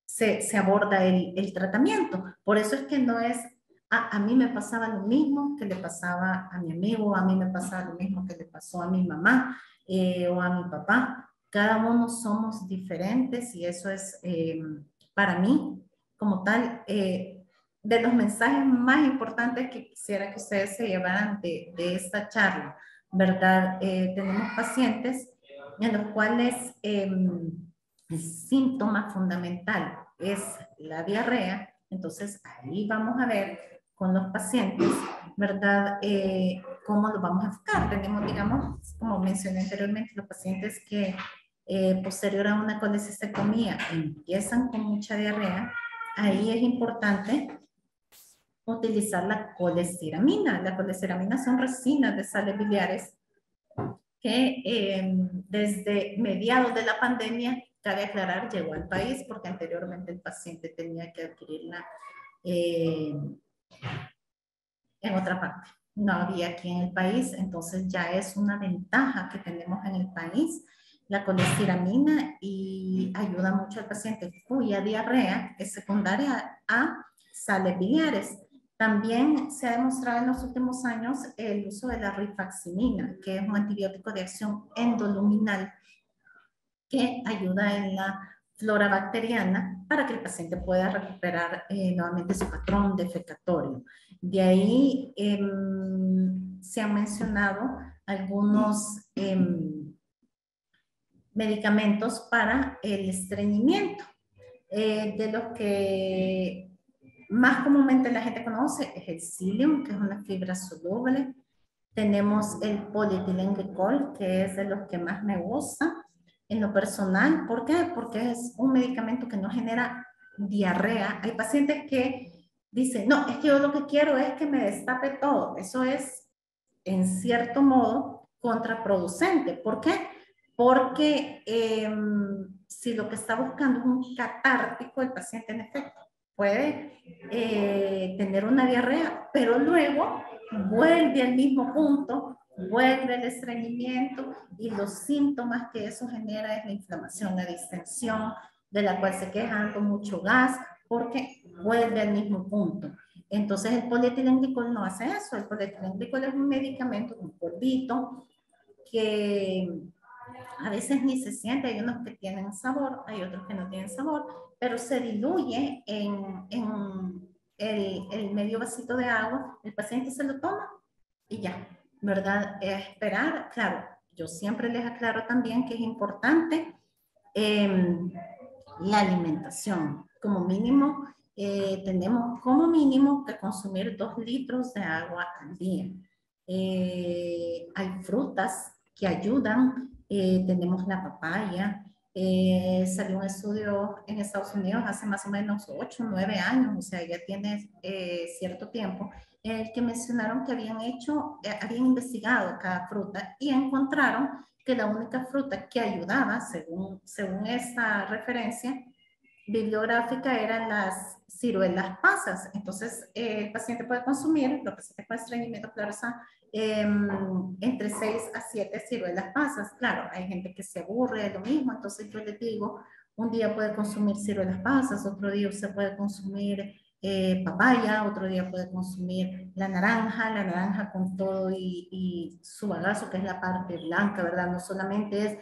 se aborda el tratamiento. Por eso es que no es a mí me pasaba lo mismo que le pasaba a mi amigo, a mí me pasaba lo mismo que le pasó a mi mamá o a mi papá. Cada uno somos diferentes, y eso es para mí como tal de los mensajes más importantes que quisiera que ustedes se llevaran de esta charla, ¿verdad? Tenemos pacientes en los cuales el síntoma fundamental es la diarrea. Entonces ahí vamos a ver con los pacientes, ¿verdad? ¿Cómo lo vamos a enfocar? Tenemos, digamos, como mencioné anteriormente, los pacientes que posterior a una colecistectomía empiezan con mucha diarrea. Ahí es importante utilizar la colestiramina. La colestiramina son resinas de sales biliares que desde mediados de la pandemia, cabe aclarar, llegó al país, porque anteriormente el paciente tenía que adquirirla en otra parte. No había aquí en el país, entonces ya es una ventaja que tenemos en el país la colestiramina, y ayuda mucho al paciente cuya diarrea es secundaria a sales biliares. También se ha demostrado en los últimos años el uso de la rifaximina, que es un antibiótico de acción endoluminal que ayuda en la flora bacteriana para que el paciente pueda recuperar nuevamente su patrón defecatorio. De ahí se han mencionado algunos medicamentos para el estreñimiento. De los que más comúnmente la gente conoce es el psyllium, que es una fibra soluble. Tenemos el polietilenglicol, que es de los que más me gusta en lo personal. ¿Por qué? Porque es un medicamento que no genera diarrea. Hay pacientes que dicen, no, es que yo lo que quiero es que me destape todo. Eso es, en cierto modo, contraproducente. ¿Por qué? Porque si lo que está buscando es un catártico, el paciente en efecto puede tener una diarrea, pero luego vuelve al mismo punto, vuelve el estreñimiento y los síntomas que eso genera es la inflamación, la distensión, de la cual se quejan con mucho gas, porque vuelve al mismo punto. Entonces el polietilenglicol no hace eso. El polietilenglicol es un medicamento, un polvito, que a veces ni se siente. Hay unos que tienen sabor, hay otros que no tienen sabor, pero se diluye en el medio vasito de agua, el paciente se lo toma y ya, ¿verdad? Esperar, claro, yo siempre les aclaro también que es importante la alimentación. Como mínimo, tenemos como mínimo que consumir 2 litros de agua al día. Hay frutas que ayudan. Tenemos la papaya. Salió un estudio en Estados Unidos hace más o menos 8 o 9 años, o sea, ya tiene cierto tiempo, el que mencionaron que habían investigado cada fruta y encontraron que la única fruta que ayudaba, según esta referencia bibliográfica, eran las ciruelas pasas. Entonces, el paciente puede consumir, los pacientes con estreñimiento, claro, entre 6 a 7 ciruelas pasas. Claro, hay gente que se aburre de lo mismo, entonces yo les digo, un día puede consumir ciruelas pasas, otro día se puede consumir papaya, otro día puede consumir la naranja con todo y su bagazo, que es la parte blanca, ¿verdad? No solamente es,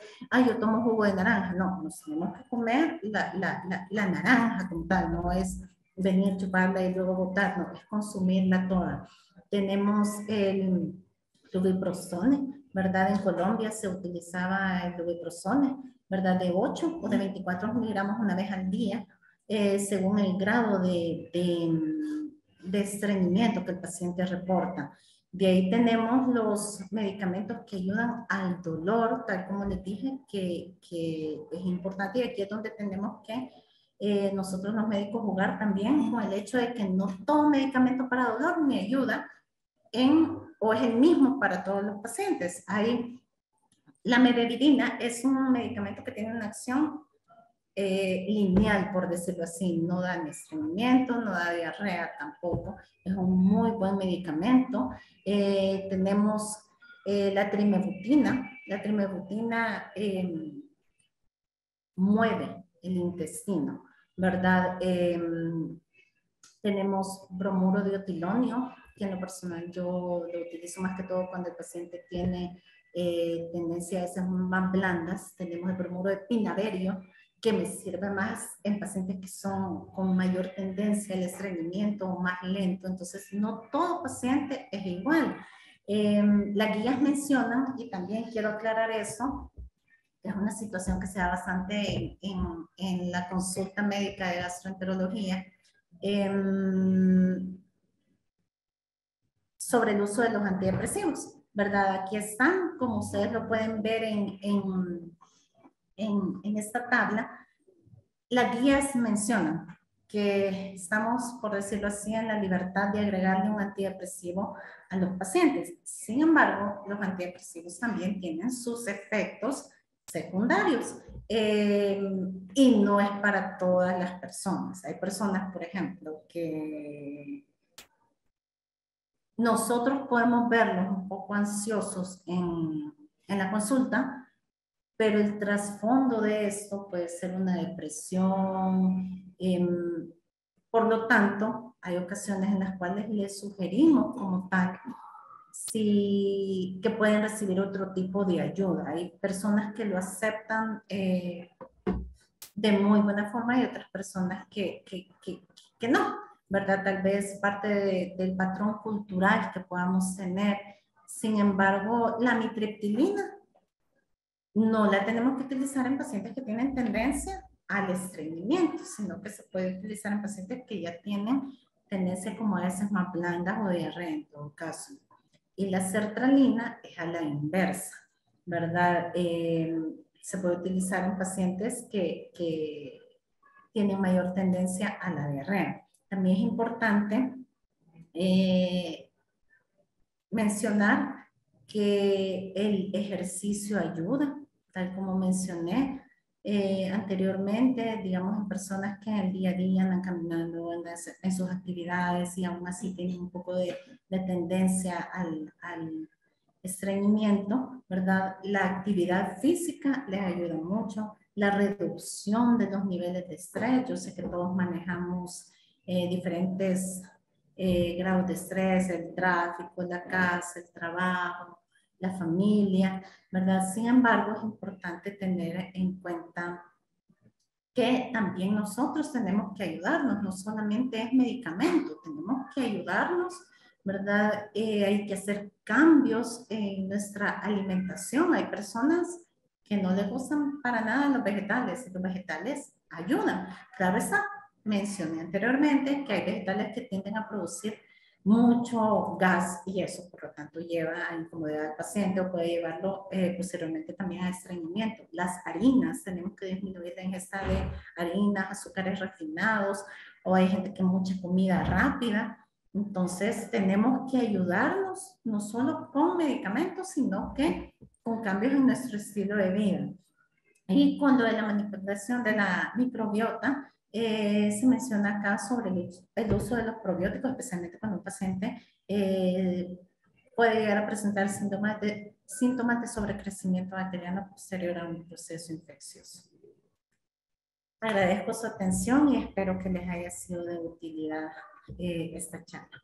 yo tomo jugo de naranja, no, nos tenemos que comer la naranja como tal, no es venir, chuparla y luego botar, no, es consumirla toda. Tenemos el lubiprostone, ¿verdad? En Colombia se utilizaba el lubiprostone, ¿verdad? De 8 o de 24 miligramos una vez al día, según el grado de estreñimiento que el paciente reporta. De ahí tenemos los medicamentos que ayudan al dolor, tal como les dije, que es importante, y aquí es donde tenemos que nosotros los médicos jugar también con el hecho de que no todo medicamento para dolor me ayuda o es el mismo para todos los pacientes. La medevirina es un medicamento que tiene una acción lineal, por decirlo así, no da ni estreñimiento, no da diarrea tampoco, es un muy buen medicamento. Tenemos la trimebutina mueve el intestino, ¿verdad? Tenemos bromuro de otilonio, que en lo personal yo lo utilizo más que todo cuando el paciente tiene tendencia a esas más blandas. Tenemos el bromuro de pinaverio, que me sirve más en pacientes que son con mayor tendencia al estreñimiento o más lento. Entonces, no todo paciente es igual. Las guías mencionan, y también quiero aclarar eso, que es una situación que se da bastante en la consulta médica de gastroenterología, sobre el uso de los antidepresivos, ¿verdad? Aquí están, como ustedes lo pueden ver en esta tabla. Las guías mencionan que estamos, por decirlo así, en la libertad de agregarle un antidepresivo a los pacientes. Sin embargo, los antidepresivos también tienen sus efectos secundarios y no es para todas las personas. Hay personas, por ejemplo, que nosotros podemos verlos un poco ansiosos en la consulta, pero el trasfondo de esto puede ser una depresión. Por lo tanto, hay ocasiones en las cuales les sugerimos como tal que pueden recibir otro tipo de ayuda. Hay personas que lo aceptan de muy buena forma y otras personas que no, ¿verdad? Tal vez parte del patrón cultural que podamos tener. Sin embargo, la amitriptilina no la tenemos que utilizar en pacientes que tienen tendencia al estreñimiento, sino que se puede utilizar en pacientes que ya tienen tendencia como a veces más blandas o diarrea en todo caso. Y la sertralina es a la inversa, ¿verdad? Se puede utilizar en pacientes que tienen mayor tendencia a la diarrea. También es importante mencionar que el ejercicio ayuda, tal como mencioné anteriormente, digamos, en personas que en el día a día andan caminando en sus actividades y aún así tienen un poco de tendencia al estreñimiento, ¿verdad? La actividad física les ayuda mucho, la reducción de los niveles de estrés. Yo sé que todos manejamos diferentes grados de estrés, el tráfico, la casa, el trabajo, la familia, ¿verdad? Sin embargo, es importante tener en cuenta que también nosotros tenemos que ayudarnos, no solamente es medicamento, tenemos que ayudarnos, ¿verdad? Hay que hacer cambios en nuestra alimentación. Hay personas que no les gustan para nada los vegetales ayudan. Claro está, mencioné anteriormente que hay vegetales que tienden a producir mucho gas y eso, por lo tanto, lleva a incomodidad al paciente o puede llevarlo posteriormente también a estreñimiento. Las harinas, tenemos que disminuir la ingesta de harinas, azúcares refinados, o hay gente que mucha comida rápida. Entonces, tenemos que ayudarnos no solo con medicamentos, sino que con cambios en nuestro estilo de vida. Y cuando de la manipulación de la microbiota, se menciona acá sobre el uso de los probióticos, especialmente cuando un paciente puede llegar a presentar síntomas de sobrecrecimiento bacteriano posterior a un proceso infeccioso. Agradezco su atención y espero que les haya sido de utilidad esta charla.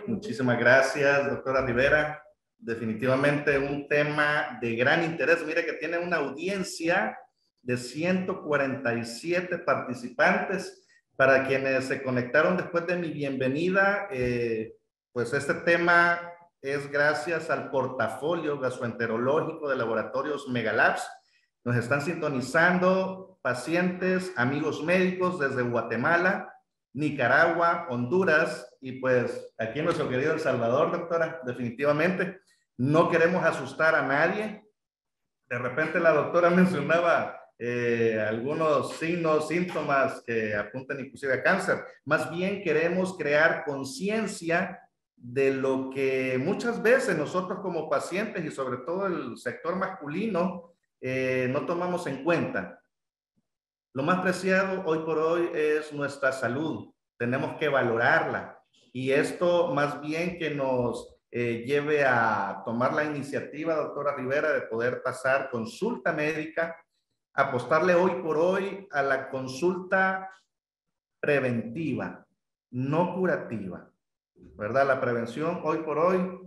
Muchísimas gracias, doctora Rivera. Definitivamente un tema de gran interés. Mire que tiene una audiencia de 147 participantes. Para quienes se conectaron después de mi bienvenida, pues este tema es gracias al portafolio gastroenterológico de Laboratorios Megalabs. Nos están sintonizando pacientes, amigos médicos desde Guatemala, Nicaragua, Honduras y pues aquí en nuestro querido El Salvador, doctora. Definitivamente no queremos asustar a nadie. De repente la doctora mencionaba algunos signos, síntomas que apuntan inclusive a cáncer. Más bien queremos crear conciencia de lo que muchas veces nosotros como pacientes y sobre todo el sector masculino no tomamos en cuenta. Lo más preciado hoy por hoy es nuestra salud. Tenemos que valorarla y esto más bien que nos lleve a tomar la iniciativa, doctora Rivera, de poder pasar consulta médica, apostarle hoy por hoy a la consulta preventiva, no curativa, ¿verdad? La prevención hoy por hoy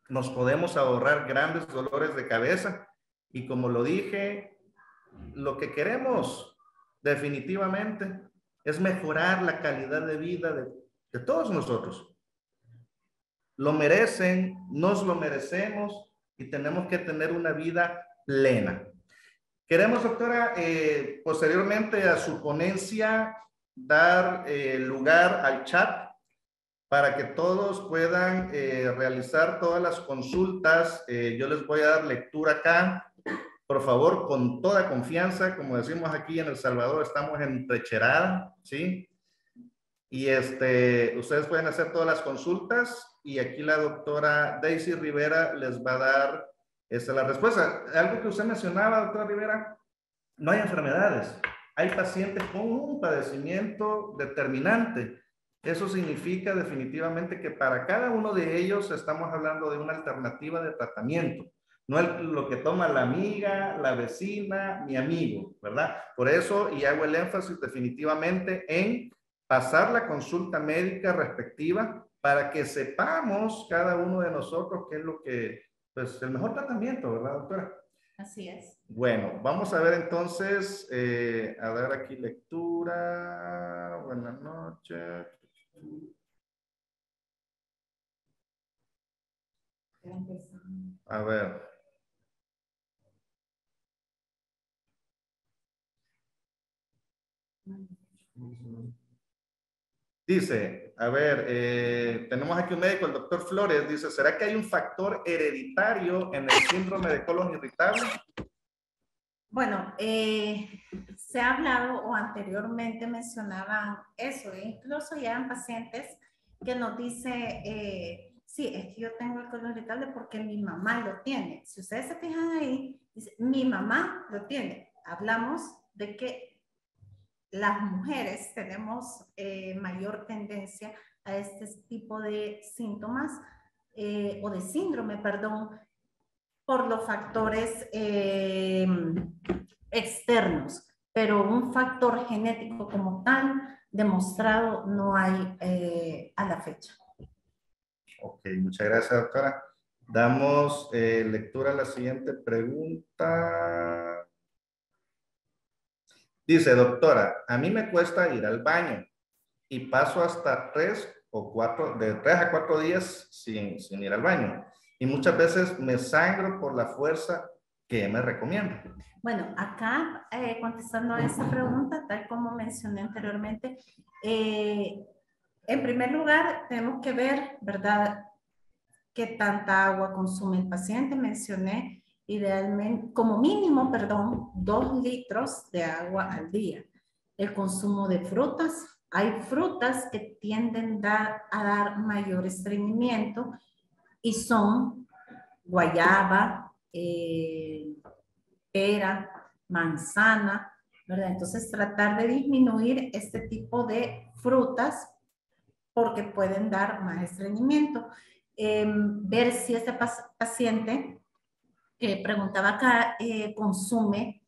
nos podemos ahorrar grandes dolores de cabeza y como lo dije, lo que queremos definitivamente es mejorar la calidad de vida de todos nosotros. Lo merecen, nos lo merecemos y tenemos que tener una vida plena. Queremos, doctora, posteriormente a su ponencia, dar lugar al chat para que todos puedan realizar todas las consultas. Yo les voy a dar lectura acá. Por favor, con toda confianza, como decimos aquí en El Salvador, estamos en trecherada, ¿sí? Y ustedes pueden hacer todas las consultas y aquí la doctora Daisy Rivera les va a dar la respuesta. Algo que usted mencionaba, doctora Rivera, no hay enfermedades, hay pacientes con un padecimiento determinante. Eso significa definitivamente que para cada uno de ellos estamos hablando de una alternativa de tratamiento. No es lo que toma la amiga, la vecina, mi amigo, ¿verdad? Por eso, y hago el énfasis definitivamente en pasar la consulta médica respectiva para que sepamos cada uno de nosotros qué es lo que, pues, el mejor tratamiento, ¿verdad, doctora? Así es. Bueno, vamos a ver entonces, a dar aquí lectura. Buenas noches. A ver. Dice, a ver, tenemos aquí un médico, el doctor Flores, dice, ¿será que hay un factor hereditario en el síndrome de colon irritable? Bueno, se ha hablado o anteriormente mencionaban eso, e incluso ya en pacientes que nos dice, sí, es que yo tengo el colon irritable porque mi mamá lo tiene. Si ustedes se fijan ahí, dice, mi mamá lo tiene. Hablamos de que las mujeres tenemos mayor tendencia a este tipo de síntomas o de síndrome, perdón, por los factores externos, pero un factor genético como tal demostrado no hay a la fecha. Ok, muchas gracias, doctora. Damos lectura a la siguiente pregunta. Dice, doctora, a mí me cuesta ir al baño y paso hasta 3 a 4 días sin ir al baño. Y muchas veces me sangro por la fuerza. ¿Qué me recomienda? Bueno, acá contestando a esta pregunta, tal como mencioné anteriormente, en primer lugar tenemos que ver, ¿verdad?, qué tanta agua consume el paciente. Mencioné idealmente, como mínimo, perdón, 2 litros de agua al día. El consumo de frutas. Hay frutas que tienden a dar mayor estreñimiento y son guayaba, pera, manzana, ¿verdad? Entonces tratar de disminuir este tipo de frutas porque pueden dar más estreñimiento. Ver si este paciente que preguntaba acá consume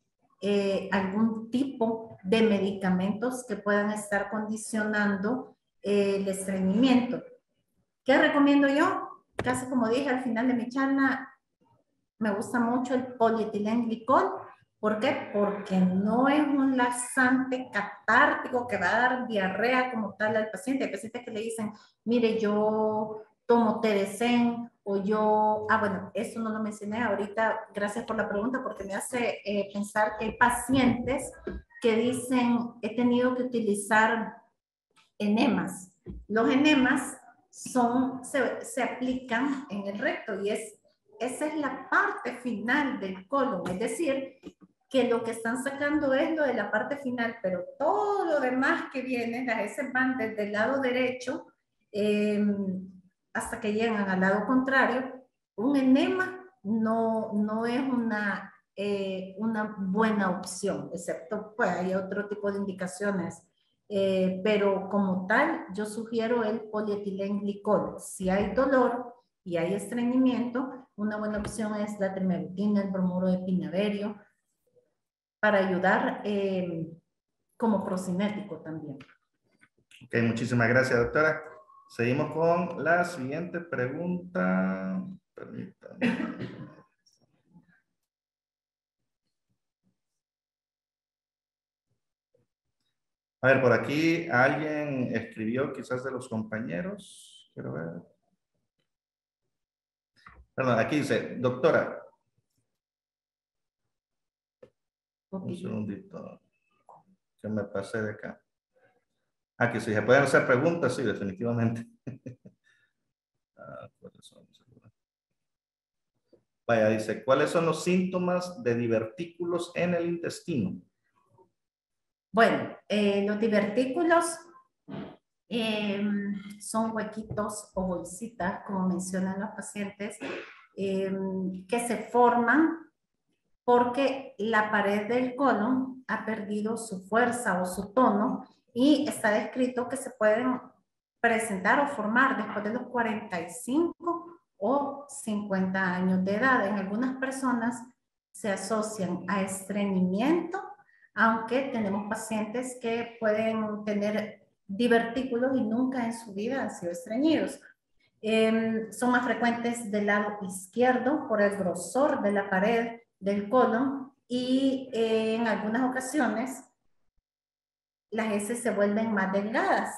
algún tipo de medicamentos que puedan estar condicionando el estreñimiento. ¿Qué recomiendo yo? Casi como dije al final de mi charla, me gusta mucho el polietilenglicol. ¿Por qué? Porque no es un laxante catártico que va a dar diarrea como tal al paciente. Hay pacientes que le dicen, mire, yo tomo té de zen o yo, bueno, eso no lo mencioné ahorita, gracias por la pregunta, porque me hace pensar que hay pacientes que dicen, he tenido que utilizar enemas. Los enemas se aplican en el recto y esa es la parte final del colon, es decir, que lo que están sacando es lo de la parte final, pero todo lo demás que viene, las heces van desde el lado derecho hasta que llegan al lado contrario. Un enema no es una buena opción, excepto pues hay otro tipo de indicaciones. Pero como tal, yo sugiero el polietilenglicol. Si hay dolor y hay estreñimiento, una buena opción es la trimebutina, el bromuro de pinaverio, para ayudar como procinético también. Ok, muchísimas gracias, doctora. Seguimos con la siguiente pregunta. Permítanme. A ver, por aquí alguien escribió, quizás de los compañeros. Quiero ver. Perdón, aquí dice, doctora. Un segundito. Que me pasé de acá. Aquí sí, se pueden hacer preguntas, sí, definitivamente. Vaya, dice, ¿cuáles son los síntomas de divertículos en el intestino? Bueno, los divertículos son huequitos o bolsitas, como mencionan los pacientes, que se forman porque la pared del colon ha perdido su fuerza o su tono y está descrito que se pueden presentar o formar después de los 45 o 50 años de edad. En algunas personas se asocian a estreñimiento, aunque tenemos pacientes que pueden tener divertículos y nunca en su vida han sido estreñidos. Son más frecuentes del lado izquierdo por el grosor de la pared del colon y en algunas ocasiones las heces se vuelven más delgadas.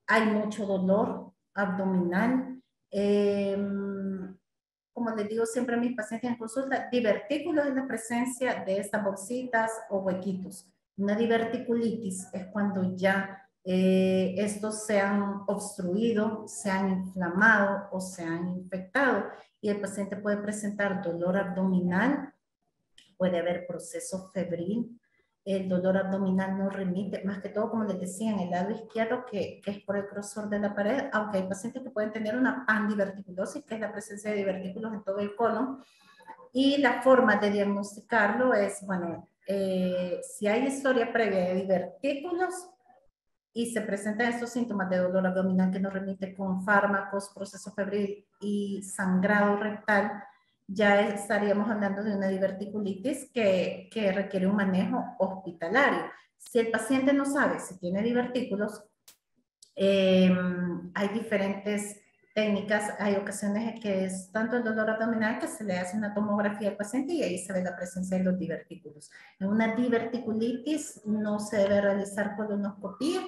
Hay mucho dolor abdominal. como les digo siempre a mis pacientes en consulta, divertículos es la presencia de estas bolsitas o huequitos. Una diverticulitis es cuando ya estos se han obstruido, se han inflamado o se han infectado y el paciente puede presentar dolor abdominal, puede haber proceso febril. El dolor abdominal no remite, más que todo, como les decía, en el lado izquierdo, que es por el grosor de la pared, aunque hay pacientes que pueden tener una pandiverticulosis, que es la presencia de divertículos en todo el colon. Y la forma de diagnosticarlo es, bueno, si hay historia previa de divertículos y se presentan estos síntomas de dolor abdominal que no remite con fármacos, proceso febril y sangrado rectal, ya estaríamos hablando de una diverticulitis que requiere un manejo hospitalario. Si el paciente no sabe si tiene divertículos, hay diferentes técnicas. Hay ocasiones en que es tanto el dolor abdominal que se le hace una tomografía al paciente y ahí se ve la presencia de los divertículos. En una diverticulitis no se debe realizar colonoscopía.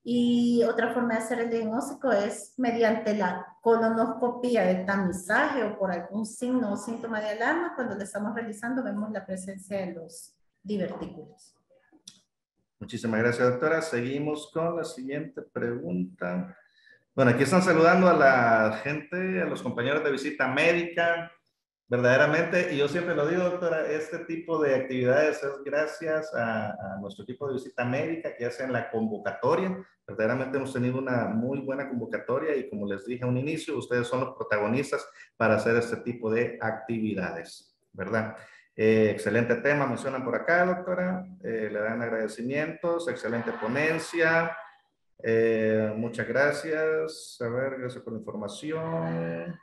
Y otra forma de hacer el diagnóstico es mediante la colonoscopía de tamizaje o por algún signo o síntoma de alarma. Cuando le estamos realizando vemos la presencia de los divertículos. Muchísimas gracias, doctora. Seguimos con la siguiente pregunta. Bueno, aquí están saludando a la gente, a los compañeros de visita médica. Verdaderamente, y yo siempre lo digo, doctora, este tipo de actividades es gracias a nuestro equipo de visita médica que hacen la convocatoria. Verdaderamente hemos tenido una muy buena convocatoria y como les dije a un inicio, ustedes son los protagonistas para hacer este tipo de actividades, ¿verdad? Excelente tema, mencionan por acá, doctora. Le dan agradecimientos, excelente ponencia. Muchas gracias. A ver, gracias por la información.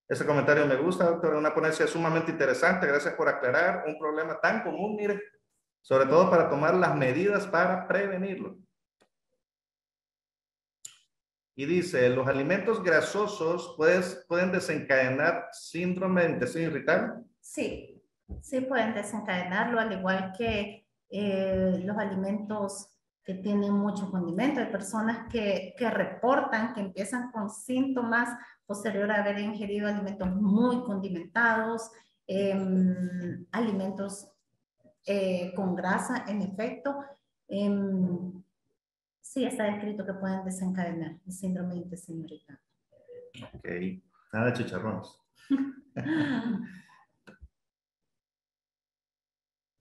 Ese comentario me gusta, doctora, una ponencia sumamente interesante. Gracias por aclarar un problema tan común, mire, sobre todo para tomar las medidas para prevenirlo. Y dice, los alimentos grasosos pueden desencadenar síndrome de intestino irritable. Sí, sí pueden desencadenarlo, al igual que los alimentos que tienen mucho condimento. Hay personas que reportan que empiezan con síntomas posterior a haber ingerido alimentos muy condimentados, alimentos con grasa, en efecto. Sí, está descrito que pueden desencadenar el síndrome de intestino irritable. Ok, nada de chicharrones.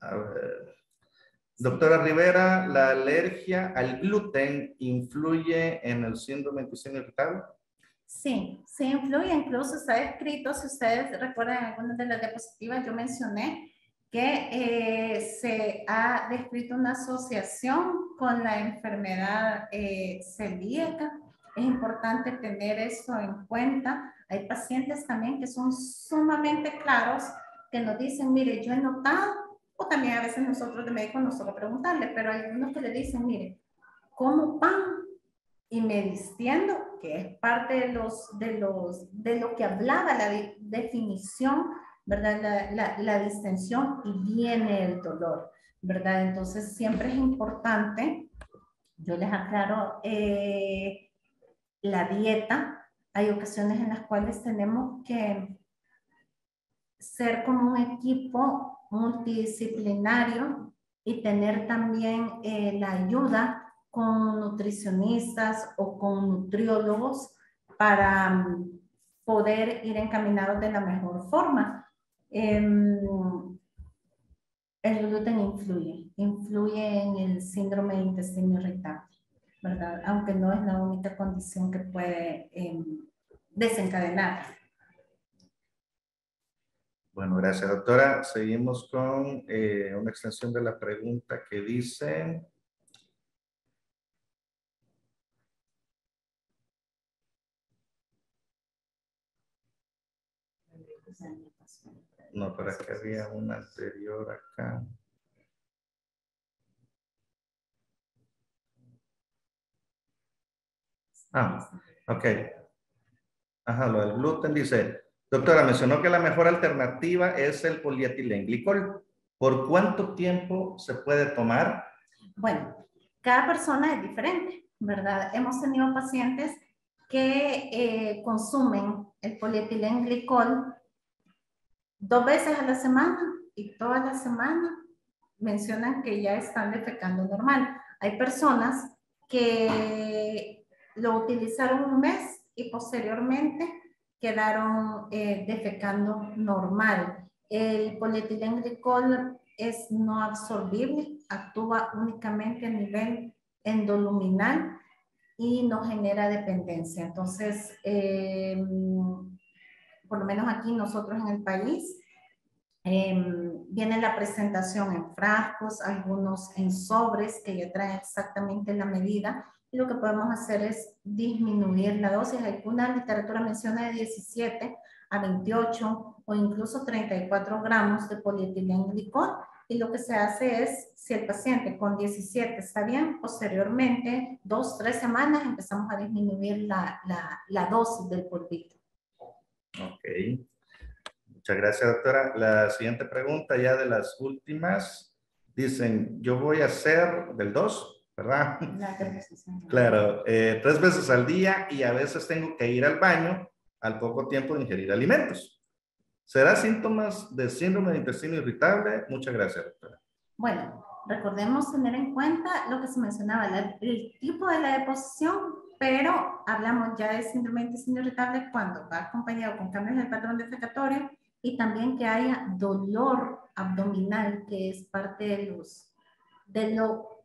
A ver. Doctora Rivera, ¿la alergia al gluten influye en el síndrome de intestino irritable? Sí, sí influye. Incluso está escrito, si ustedes recuerdan en algunas de las diapositivas, yo mencioné que se ha descrito una asociación con la enfermedad celíaca. Es importante tener eso en cuenta. Hay pacientes también que son sumamente claros, que nos dicen, mire, yo he notado, o también a veces nosotros de médicos nos toca preguntarle, pero hay algunos que le dicen, mire, como pan y me distiendo, que es parte de lo que hablaba la definición, ¿verdad? La distensión y viene el dolor, ¿verdad? Entonces siempre es importante, yo les aclaro, la dieta. Hay ocasiones en las cuales tenemos que ser como un equipo multidisciplinario y tener también la ayuda con nutricionistas o con nutriólogos para poder ir encaminados de la mejor forma. El gluten influye en el síndrome de intestino irritable, ¿verdad? Aunque no es la única condición que puede desencadenar. Bueno, gracias, doctora. Seguimos con una extensión de la pregunta que dice... No, pero es que había una anterior acá. Ah, ok. Ajá, lo del gluten dice, doctora, mencionó que la mejor alternativa es el polietilenglicol. ¿Por cuánto tiempo se puede tomar? Bueno, cada persona es diferente, ¿verdad? Hemos tenido pacientes que consumen el polietilenglicol 2 veces a la semana y toda la semana mencionan que ya están defecando normal. Hay personas que lo utilizaron un mes y posteriormente quedaron defecando normal. El polietilenglicol es no absorbible, actúa únicamente a nivel endoluminal y no genera dependencia. Entonces, por lo menos aquí nosotros en el país, viene la presentación en frascos, algunos en sobres que ya traen exactamente la medida, y lo que podemos hacer es disminuir la dosis. Alguna literatura menciona de 17 a 28 o incluso 34 gramos de polietilenglicol, y lo que se hace es, si el paciente con 17 está bien, posteriormente, 2, 3 semanas, empezamos a disminuir la dosis del polvito. Ok. Muchas gracias, doctora. La siguiente pregunta, ya de las últimas, dicen, yo voy a hacer del 2, ¿verdad? Claro, 3 veces al día y a veces tengo que ir al baño al poco tiempo de ingerir alimentos. ¿Será síntomas de síndrome de intestino irritable? Muchas gracias, doctora. Bueno, recordemos tener en cuenta lo que se mencionaba, el tipo de la deposición, pero hablamos ya de síndrome de intestino irritable cuando va acompañado con cambios del patrón defecatorio y también que haya dolor abdominal, que es parte de lo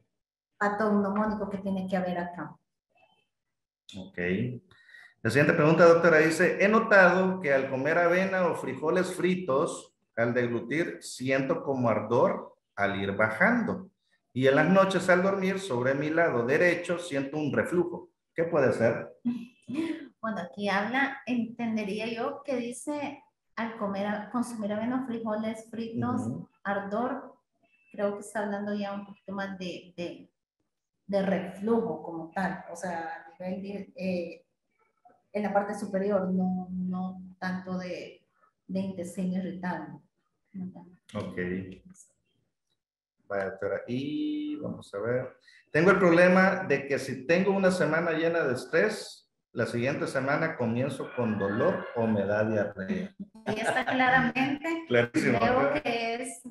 patognomónico que tiene que haber acá. Ok. La siguiente pregunta, doctora, dice, he notado que al comer avena o frijoles fritos, al deglutir, siento como ardor al ir bajando. Y en las noches al dormir, sobre mi lado derecho, siento un reflujo. ¿Qué puede ser? Bueno, aquí habla, entendería yo que dice al consumir avena o frijoles fritos, ardor, creo que está hablando ya un poquito más de reflujo como tal, o sea, a nivel en la parte superior, no tanto de intestino irritable. Ok. Vaya, doctora. Y vamos a ver. Tengo el problema de que si tengo una semana llena de estrés, la siguiente semana comienzo con dolor o me da diarrea. Ahí está claramente. Clarísimo. Creo que es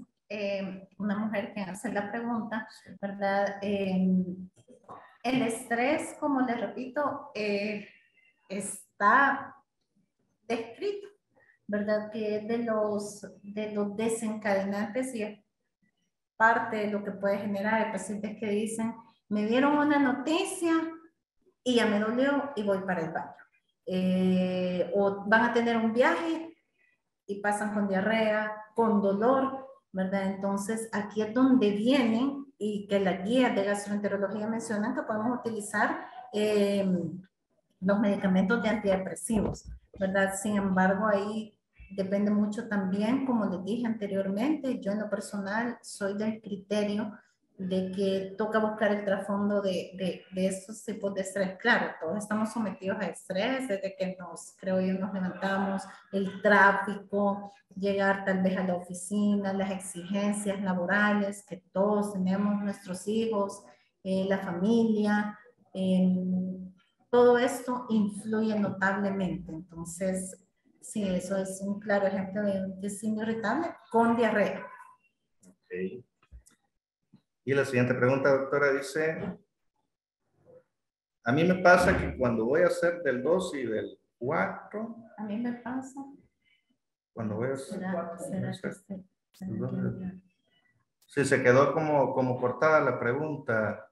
una mujer que hace la pregunta, ¿verdad? El estrés, como les repito, está descrito, ¿verdad? Que es de los desencadenantes y es parte de lo que puede generar. Hay pacientes que dicen, me dieron una noticia y ya me dolió y voy para el baño. O van a tener un viaje y pasan con diarrea, con dolor, ¿verdad? Entonces, aquí es donde vienen y que las guías de gastroenterología mencionan que podemos utilizar los medicamentos de antidepresivos, ¿verdad? Sin embargo, ahí depende mucho también, como les dije anteriormente, yo en lo personal soy del criterio de que toca buscar el trasfondo de estos tipos de estrés. Claro, todos estamos sometidos a estrés desde que creo yo, nos levantamos, el tráfico, llegar tal vez a la oficina, las exigencias laborales que todos tenemos, nuestros hijos, la familia, todo esto influye notablemente. Entonces, sí, eso es un claro ejemplo de un intestino irritable con diarrea. Okay. Y la siguiente pregunta, doctora, dice, a mí me pasa que cuando voy a hacer del 2 y del 4, a mí me pasa. Cuando voy a hacer... ¿Será sí, se quedó como cortada la pregunta.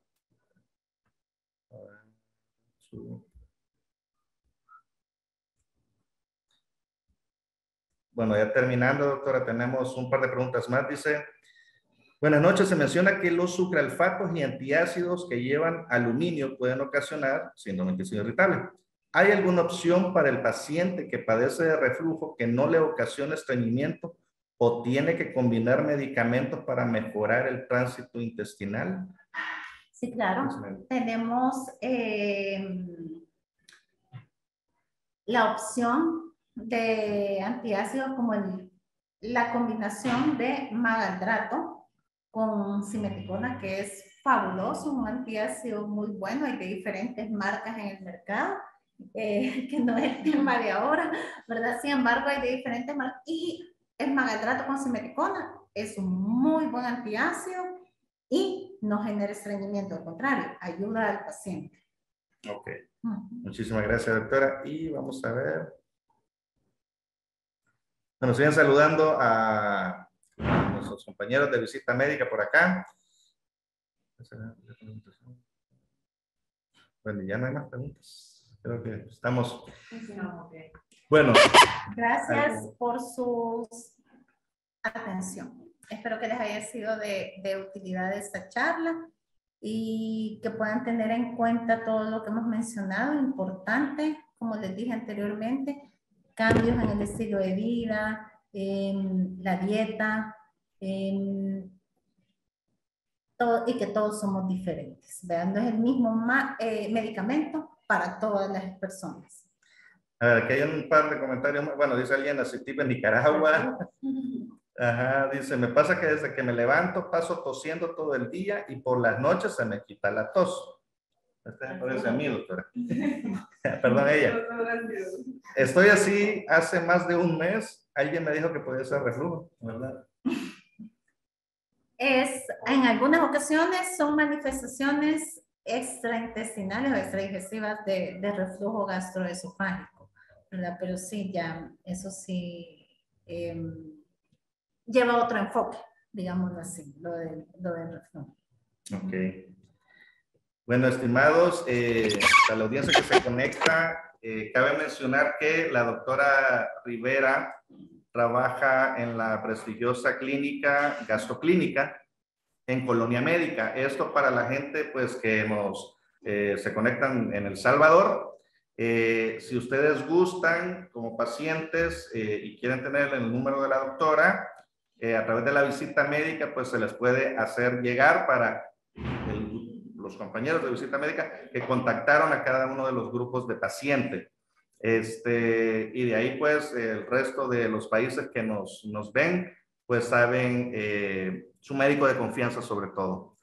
Bueno, ya terminando, doctora, tenemos un par de preguntas más. Dice, buenas noches, se menciona que los sucralfatos y antiácidos que llevan aluminio pueden ocasionar síndrome de intestino irritable. ¿Hay alguna opción para el paciente que padece de reflujo que no le ocasione estreñimiento o tiene que combinar medicamentos para mejorar el tránsito intestinal? Sí, claro. Tenemos la opción de antiácidos como la combinación de magaldrato con simeticona, que es fabuloso, un antiácido muy bueno, hay de diferentes marcas en el mercado que no es el tema de ahora, ¿verdad? Sin embargo, hay de diferentes marcas. Y el Magatrato con simeticona es un muy buen antiácido y no genera estreñimiento, al contrario, ayuda al paciente. Ok. Muchísimas gracias, doctora. Y vamos a ver. Nos siguen saludando a nuestros compañeros de visita médica por acá. Bueno, ya no hay más preguntas. Creo que estamos... Bueno. Gracias por su atención. Espero que les haya sido de utilidad esta charla y que puedan tener en cuenta todo lo que hemos mencionado. Importante, como les dije anteriormente, cambios en el estilo de vida, en la dieta, todo, y que todos somos diferentes. Vean, no es el mismo medicamento para todas las personas. A ver, aquí hay un par de comentarios. Bueno, dice alguien así, tipo en Nicaragua. Ajá, dice, me pasa que desde que me levanto paso tosiendo todo el día y por las noches se me quita la tos. Este me parece a mí, doctora. Perdón, ella. Estoy así hace más de un mes. Alguien me dijo que podía ser reflujo, ¿verdad? En algunas ocasiones son manifestaciones extraintestinales o extradigestivas de reflujo gastroesofágico, ¿verdad? Pero sí, ya, eso sí lleva otro enfoque, digámoslo así, lo del reflujo. Ok. Bueno, estimados, a la audiencia que se conecta, cabe mencionar que la doctora Rivera trabaja en la prestigiosa clínica Gastroclínica en Colonia Médica. Esto para la gente pues que se conectan en El Salvador. Si ustedes gustan como pacientes y quieren tener el número de la doctora, a través de la visita médica pues se les puede hacer llegar para los compañeros de visita médica que contactaron a cada uno de los grupos de pacientes. Y de ahí pues el resto de los países que nos ven pues saben su médico de confianza sobre todo.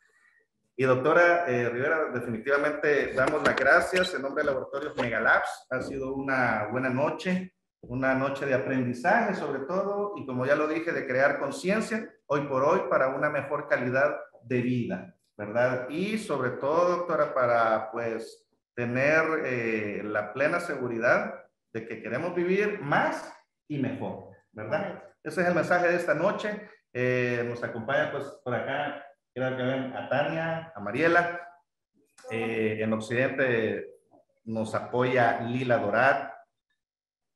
Y doctora Rivera, definitivamente damos las gracias en nombre de Laboratorios Megalabs. Ha sido una buena noche, una noche de aprendizaje sobre todo y como ya lo dije, de crear conciencia hoy por hoy para una mejor calidad de vida, ¿verdad? Y sobre todo, doctora, para pues tener la plena seguridad de que queremos vivir más y mejor, ¿verdad? Ese es el mensaje de esta noche. Nos acompaña pues por acá, creo que ven a Tania, a Mariela. En Occidente nos apoya Lila Dorat.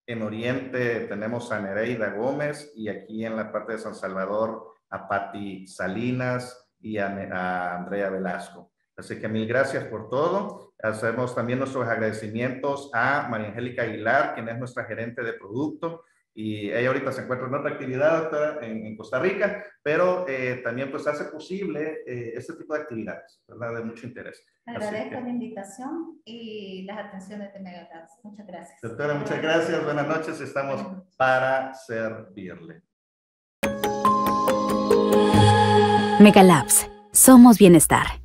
En Oriente tenemos a Nereida Gómez y aquí en la parte de San Salvador a Patti Salinas y a Andrea Velasco. Así que mil gracias por todo. Hacemos también nuestros agradecimientos a María Angélica Aguilar, quien es nuestra gerente de producto. Y ella ahorita se encuentra en otra actividad, doctora, en Costa Rica, pero también pues hace posible este tipo de actividades, ¿verdad? De mucho interés. Agradezco la invitación y las atenciones de Megalabs. Muchas gracias. Doctora, muchas gracias. Buenas noches. Estamos para servirle. Megalabs. Somos bienestar.